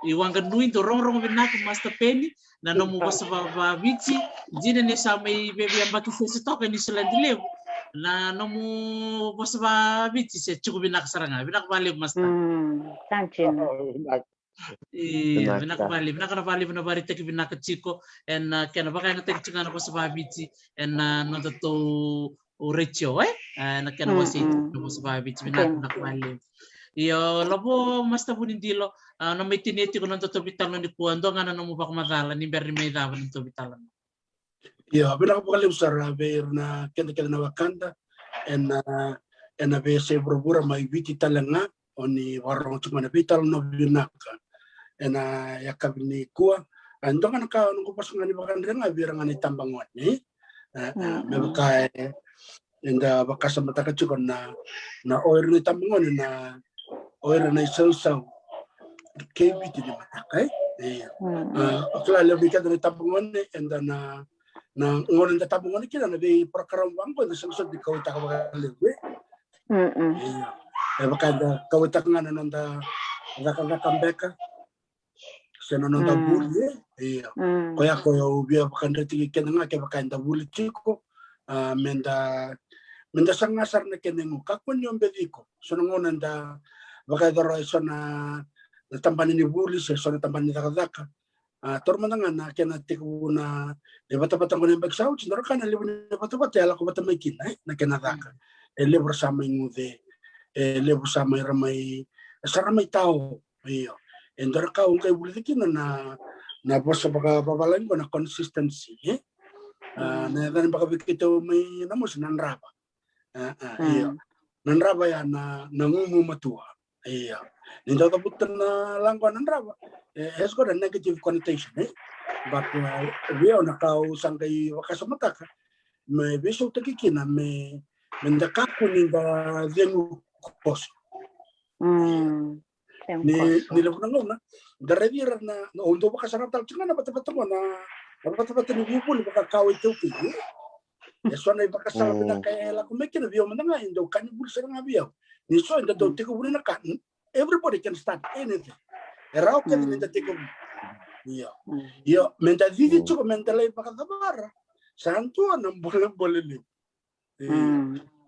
iwanga nuin to rong binak Master Penny na nomu basa ba bici jina ni sa may bebe ambaki se toka ni sulandile na nomu basa ba bici se cukup binak saranga binak balik Master Tanchin. Iya, binak balik na bari teki binak chiko and kena baka na teki chingana basa ba bici and nonto to Urecho na kena wasi basa ba bici binak balik. Iyo labo Master Bunindilo na may tiniti ko ng tutubitalan ni Kuando nga na namubak madala ni Berry may dawan ng tubitalan. Iya, binakapakalim sa raver na kenda na Wakanda and na be se burbura may biti talanga oni warong cuma na bital no binaka and yakab ni kuwa ando nga naka nung kupasok nga ni Wakanda nga birang nga ni tambangon ni may bakay and baka sa mata kachukon na oir ni tambangon na oir na isaw KB di mataka akla lebih ka dari tabungan ni and na ngonon da tabungan ni kina na be prakarawang ko na sungsod di kawita ka lewe baka da kawita nga na nonda da kambeka sa nonda buli kaya ko biya baka ndati kina nga kaya baka nda buli chiko menda sangasar na kina mo kakon yung bediko so ngonon da baka daro so na tampan ni buli sa so tampan ni takadaka tormananga na kena tiku na bata-bata ko na bagsaw sindaro kana libu bata-bata ala ko bata may kinay na kenadaka libu sama ngude libu sama ramay saramay tao iyo endor ka kay buli kina na bosa baka babalan ko na consistency na dan baka bikito may namos nanraba iyo nanraba ya na nangumu matua iyo Ninja kabutan na lang ko ng raba. Has got a negative connotation, but we are nakau sangkay wakasamata ka. May biso takikina may mendakaku ninda denu kos. Nilabunang na. Daradira na undo wakasaratal chinga na bata-bata mo na bata-bata ni bubul baka kawit tuki. Eso na ibakasal pinakayala kumekin na biyo mananga indo kanibul sa nga biyo. Niso inda do tiko buli na kan. Everybody can start anything. Erau ka din dati ko. Yo, menta didi chuko menta lay pakadabara. Santo anang bolen.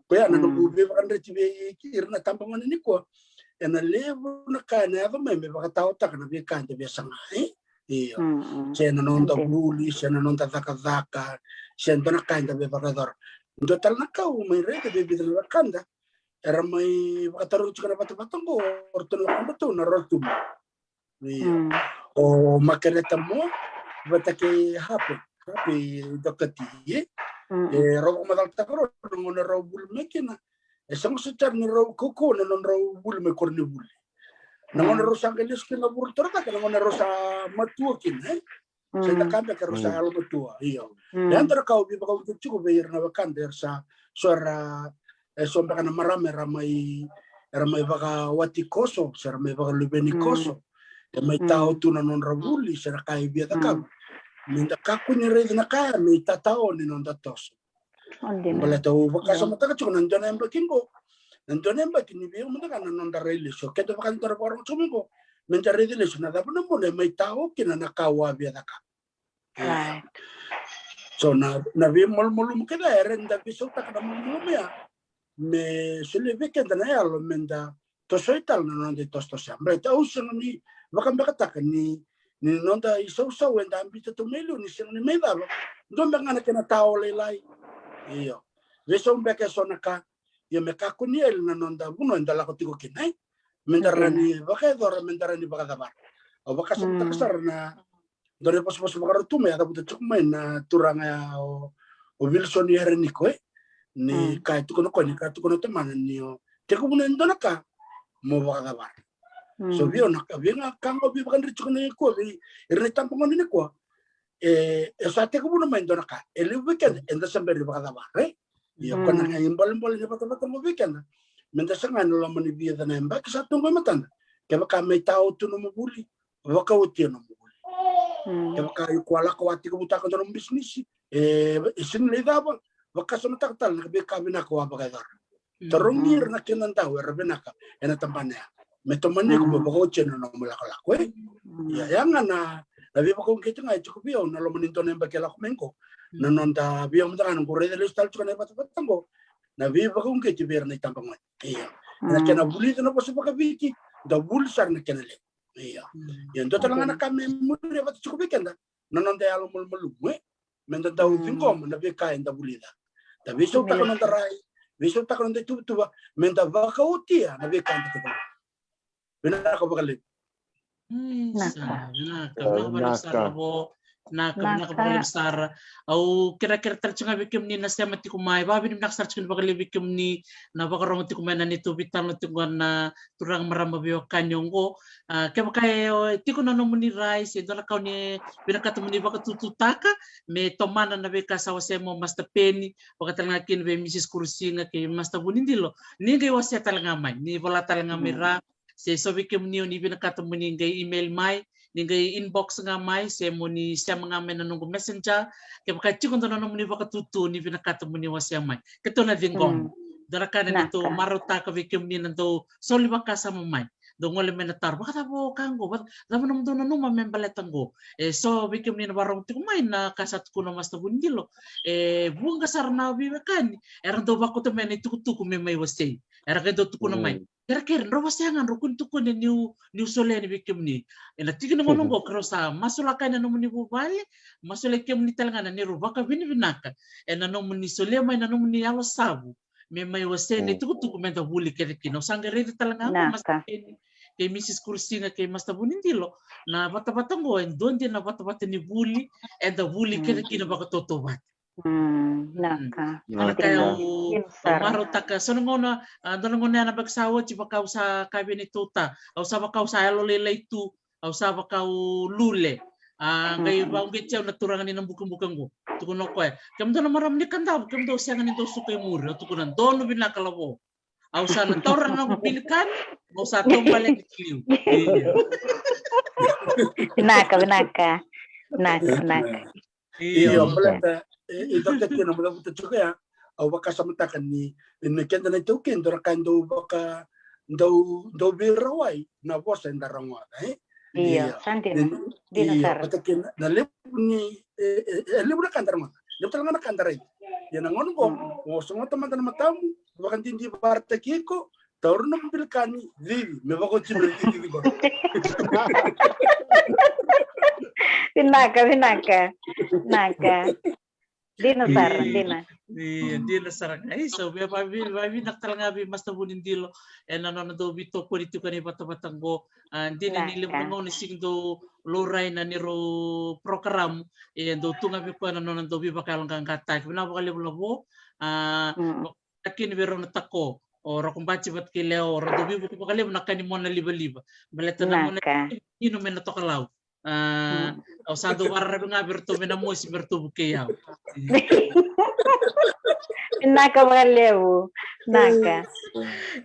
Kaya na nububi pa kan recibe kirna tambangan ni ko. Na levo na kana ba may pakataw ta kana bi kan tabi sangay. Iyo. Siya nanonda buli, siya nanonda zakazaka, siya na kan tabi pakador. Total na ka may rede bibi na kanda. Era may makataroon ka na bata-batang ko or tulungan ba ito na rotum o makareta mo bata kay happy dokati raw madalta ko nung na raw bulme kina isang sutar ni raw kuko na nung raw bulme korni buli nung na raw sa angelis kina burtor ka nung na raw sa matuwa kina sa nakanda ka raw sa almatuwa iyo yan tara ka ubi baka ubi ko bayar na wakanda sa suara so baka na ramay baka wati koso sa ramay baka lubeni koso may tao tu na non rabuli sa kay biya ka minda kako ni red na kaya may tatao ni non datos wala to baka sa mata ka nandiyan na bakin ko nandiyan na bakin ni biyo mo na non dareli so keto baka ntar parang sumigo minda red le so na dapat na mo may tao kinanakawa biya ka so na biyo mol kada renda biso ta kada mo ya me suleve que na yalo menda to soital na non de tosto sambre ta uso ni baka bakata ni nonda iso wenda ambita to melo ni sino ni medalo don banga na kana tao lelai iyo veso mbeke sonaka yo me kakuniel na nonda buno ndala ko tigo kinai mendarani baka dor mendarani baka dabar o baka sa kasar na dore pos baka tume ada buta chukmai na turanga o Wilson yereniko ni kai tu kono teman ni Te ko muna ndona ka mo baka ba. So vio na nga kango bi bakan richo ne ko bi irne tampo ngone ne ko sa te ko muna mai ndona ka ele weekend enda samber baka ba ya kona ngayon bol ne patata mo weekend menda sanga no lamani bi da na mba sa tungo matanda ke baka mai tao tu no mo buli baka uti no mo buli ke baka ikuala ko ati ko buta ko no business isin le da ba baka sa mataktal na bi kabina ko ba ka tarongir na kinan tao rabena ka ena tampanya metomane ko bako cheno no mula kala ko ya yang na labi bako kita ngai cukup bio na lo meninto nemba kala ko menko na nonta bio mta kan ko redel stal chukane patango na vi bako kita biar na tampang iya na kena buli na po sa pagabiki da bulsar na kena le iya yan do talang na kami mure bat cukup kenda na nonta alo mulmulu menda daw fingom na bi kain da bulida da biso ta kono darai biso ta kono tuba menda baka utia na bi kain ta benar ko bakal Naka au kira-kira tercenga bikim ni nasi amati kumai babi ni nak sarcun bakal bikim ni na bakal rong ti kumai na ni tu bitan tu na turang maramba bio kanyongo ke bakai ti ko nano muni rice e dola kau ni binaka tu muni bakal tututaka me tomana na beka sawa semo master peni bakal ngakin be misis kursinga ke master bunindilo ni ge wasia talanga mai ni bola talanga mira se so bikim ni binaka tu muni ngai email mai ningai inbox nga mai se muni sia mga men nunggu messenger ke baka chikon tono muni baka tutu ni binakata muni wasia mai keto na dingong daraka na to maruta ka vikim ni nanto soli baka sama mai do ngole menatar baka tabo kanggo bat lama num do no membaletango so vikim ni barong ti mai na kasat kuno mas tabundilo buang kasar na bibakani eran do bako to men tuku me mai wasia era ke do tuku na mai kira-kira ro wasiangan rukun tuku ni new sole ni vikim ni ena tiki na ngongo krosa masulaka na nomuni bubali masuleke muni talanga na ni rubaka bini binaka ena nomuni sole mai na nomuni alo sabu me mai wasene tuku menta buli kere kino sangere talanga mas ke misis kursinga ke mas tabunindilo na bata-bata ngo en donde na bata-bata ni buli enda buli kere kino baka totobat naka maro taka sonongona donongona na bagsawo ci bakaw sa kabini tuta au sa bakaw sa alo lele itu au sa bakaw lule ngayon ba ungit siya naturangan ni ng bukang-bukang go tukuno ko kam do na maram ni kanda kam do siya ngani do sukay muro tukunan dono binakalawo au sa natoran ng pilikan au sa tombalik kliw naka iya malata ito kaya na mula buta chuka ya au baka samatakan ni kenda na ito kendo rakando baka do birawai na bosa ndarangwa iya santina iya patakin na lip ni lip na kandarma lip talaga na kandaray yan ang ono ko mo sungo teman-teman matamu bakan tindi barta kiko taur na pilkani vivi me bako chibel tindi ko Pinaka. Dina. Dina sarang. So babi naktalanga bi mas tabunin dilo. Ano do bito politiko ni bata-batang go. Dina nilim ngo ni sing do loray na niro program. Do tunga bi ko ano do bi bakalang kang katak. Binabakali labo. Akin biro na tako. Ora kung bachi bat kileo. Ora do bi ko bakali nakani mo na liba-liba. Baleta na mo na ino men na to kalaw. Usado warra nga berto menamo si berto bukeyaw. Naka magalewo. Naka.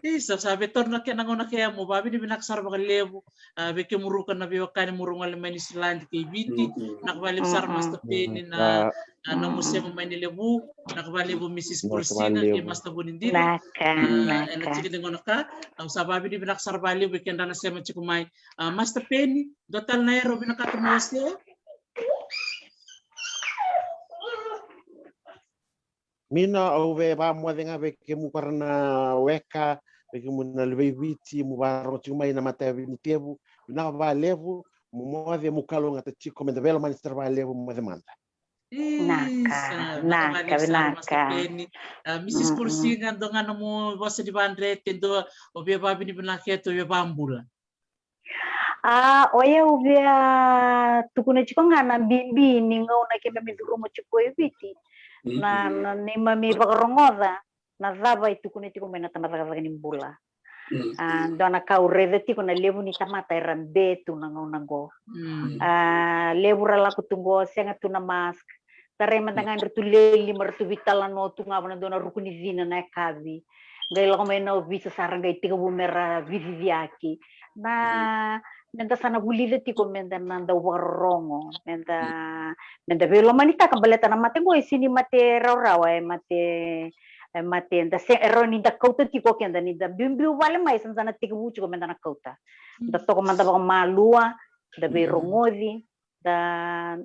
Isa sabi tor na kaya nango na kaya mo babi ni binaksar magalewo. Beke murukan na biwakan murung alamay ni Island kay Biti. Nakabalib sar Master Penny na ano musya mo may nilebu. Nakabalib mo Mrs. Cursina kay Master Bonindino. Naka. Sige nango na ka. Ang sababi ni binaksar balib weekend na siya machikumay. Master Penny total na ero binakatumawas niyo. Mina ove ba mo denga be ke mu karna weka be ke mu na lebe viti mu ba ro mai na mata ni tebu na ba levu mu mo de mu kalo ngata chiko me de belo minister ba levu mo de manta naka Mrs. Kursinga do nga mo bosa di bandre tendo obe ba bini binaketo obe bambula oya ubia tukuna chiko ngana bimbi ninga una kema miduro mo chiko eviti na ni mami bakarongoda na dava itu kune tiko mena tamata ni bula. Dona kau rede tiko na levu ni tamata erambe tu nango. Levu rala kutungo senga tu na mask. Tare mandangan rtuleli martu vitala no tu ngabana dona rukuni vina na kavi. Gai lo mena visa saranga tika bumera viviaki. Na menda sana bulile tiko menda nanda warongo menda velo manita kambaleta na mate boy sini mate rawa mate nda se eroni da kauta tiko kenda ni da bimbiu vale mai sana tiko bucu ko menda na kauta da toko manda ba malua da berongodi da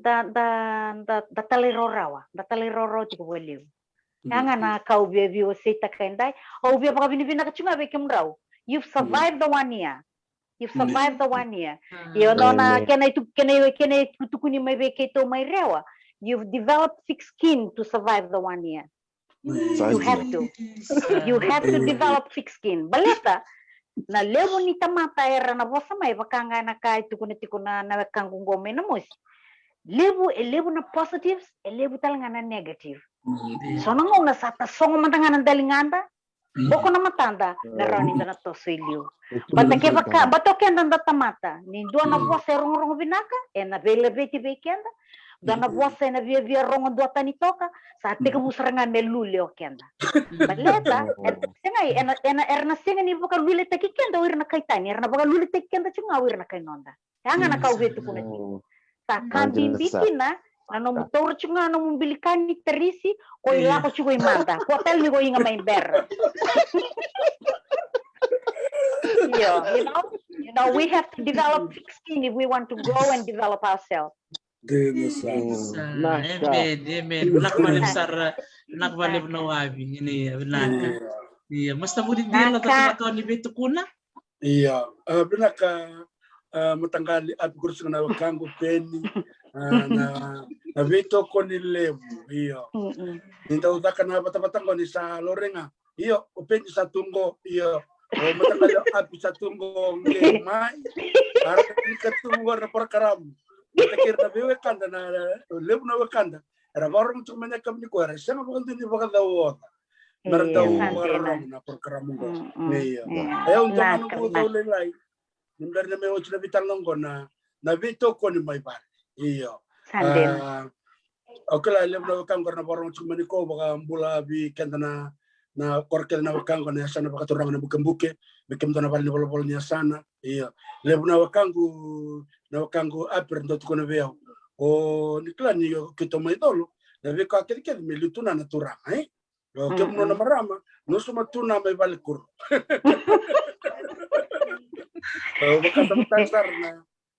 talero tiko boleu anga na kau bebio seta kendai au bia pa vina kachunga be kemrau you've survived the 1 year. You've survived the 1 year. You know na kena tukuni mai beke to mai rewa. You've developed thick skin to survive the 1 year. You have to. You have to develop thick skin. Baleta na levo ni tamata era na vosa mai bakanga na kai tukuna na kangu ngome na mos. Levo na positives, levo talanga na negative. So nang una sa tasong matanga ng dalinganda. Boko na matanda na rani na to silio. Bato kenda na tamata. Ni do na vosa rong vinaka e na vele beti bekenda. Do na vosa na via rong do tani toka sa te ka busranga ne lulio kenda. Baleta sengai ena erna senga ni boka lule te kenda wir na kaitani erna boka lule te kenda chunga wir na kainonda. Anga na kau vetu kuna ti. Sa kambi bikina ano motor chunga ano membilikan ni terisi ko ila ko chugo imanda hotel ni ko inga main ber you know we have to develop thick skin if we want to grow and develop ourselves. Nak balik nawabi ini benar. Iya, mesti budi dilo tapi ni betu kuna. Iya, benar matanggali at kurso na kango peni na vito ko ni levu iyo ninda udaka na bata-bata ko ni sa lorenga iyo openi sa tungo iyo o matanggali at sa tungo nge mai para ni katungo na perkaram takir na biwe kanda na levu na wakanda era barong tumanya kam ni ko era sama bukan ni baga dawo mertaw warong na perkaram ngo iyo ayo untuk anu ko lelai nimber na may ocho na bitang ko na vito ko ni may bal iyo okay la lem na kang na barong chumani ko baka mbula bi kenda na korkel na kang ko na sana baka turang na bukambuke bikem to na bal ni bol ni sana iyo lem na kangu aper ndo ko na veo o ni klan ni kito may dolo na vi ka kete mi lutuna na turang o kem no na marama no suma tuna may balikur baka tamtar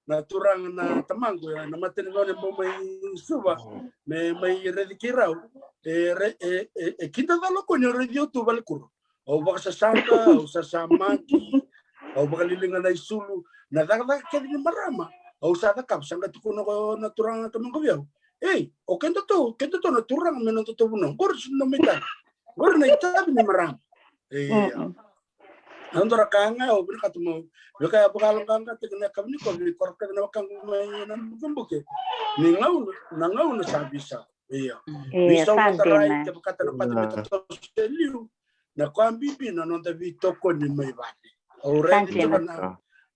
na turang na tamanggo na matingo ni mo may suba may redikiraw kita dalo ko ni radio to balikur o baka sa sangka o sa samaki o baka lilingan na isulu na daga kedi ni marama o sa takap sangka tukuno ko na turang na tamanggo yaw o kento to na turang menon to buno gors no mita gor na itabi ni marama andora kanga o bina katumo beka abakalong kanga tigna kamni ko bi korka na kang may nan gumbuke ni ngau na sabisa iya bisa matarai ke bakata na pati to seliu na kwambibi na nonda vito ko ni may bali o re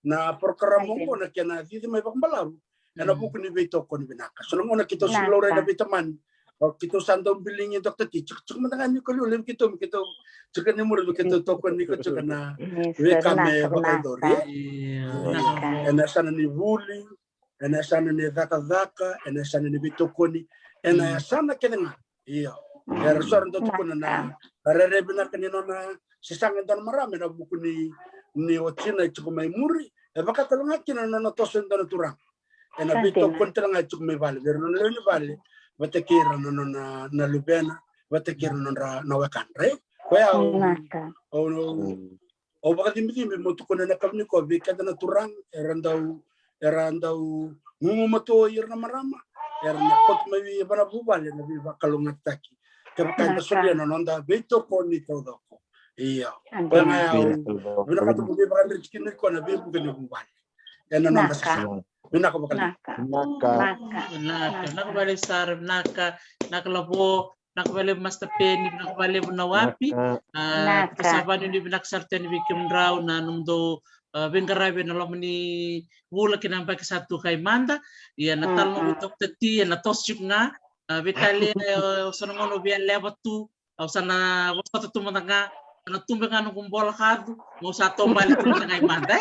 na programo ko na kena dito may bakbalaw na buku ni vito ko ni binaka so nang una kito silo re na vitamin o kito sandong biling doktor ti cuk mantangan ni ko ulim kito cuk ni muro kito tokon ni ko cuk na weka me bakadori ena sana ni vuli ena sana ni daka ena sana ni bitokoni ena sana kenenga iya era soran to tukuna na rere bina kanino na sisang don marami na buku ni ochina cuk mai muri e bakatalanga kinana na tosen don turang ena bitokon talanga cuk mai vale verno le vale batakira no na lubena batakira no na wakandre kwaya o baka dimbi mo tukuna na kamni ko bi kada na turang erandau ngumu mato irna marama erna pot mai bana bubale na bi bakalungat taki kapkan tasuli no nonda beto ko ni todo ko iya kwaya bina ka tubi baka rikin ko na bi bugani bubale ena nonda sa bina ka bakal naka balik sar naka labo nakabale Master Penny, nakabale na wapi. Naka. Kasabano ni binaksarten ni Bikim Rao na numdo bengarabe na laman ni wula kinambay ka satu kay Manda. Iya natal no Dr. T, na tosyuk nga. Bekali sa nangono biyan lebat tu. Au sana waktu tu nga na tumbe nga nung bola kadu. Mo sa tombali tu kay Manda.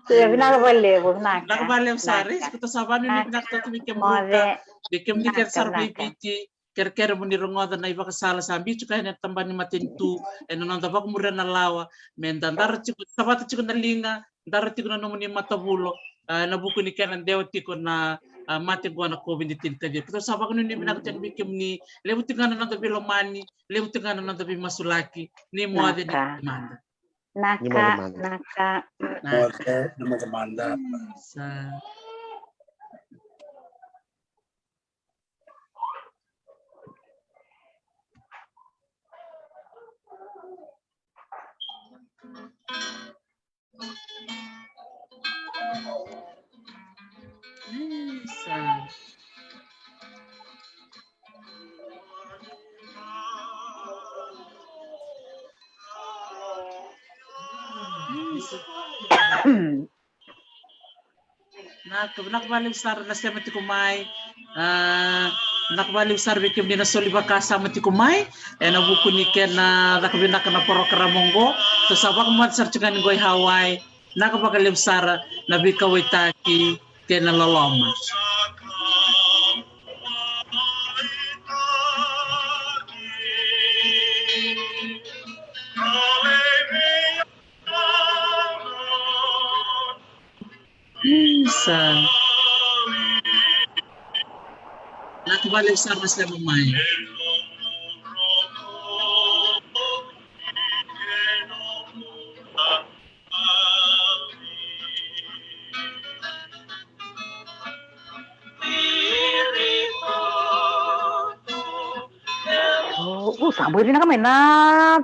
Nakabale po, Nakabale sari. Kita sabano ni binakta tu Bikim Ruka. Bikim di kersar BPT. Kira-kira mo nirongoda na iba kasala sa ambi chuka na tamba ni matintu nanda ba kumura na lawa menda ndara chiku tabata chiku na linga ndara tiku na nomuni matabulo na buku ni kanan dewa tiku na mati gua na COVID-19 kaje pero sa bakun ni binak tiang bikim ni lebu tingana nanda bilomani lebu tingana nanda bi masulaki ni moade ni manda naka Manda. sa nakabalik sar na siya mati kumay nakabalik sar bikim dina soliba kasa mati kumay na buku ni ken na nakabinak na program monggo to sabak mat sar cikan goy Hawaii nakabakalim sar na bikaway taki ken na loloma sa nakabalik sar na siya mamay saboy rin na kami na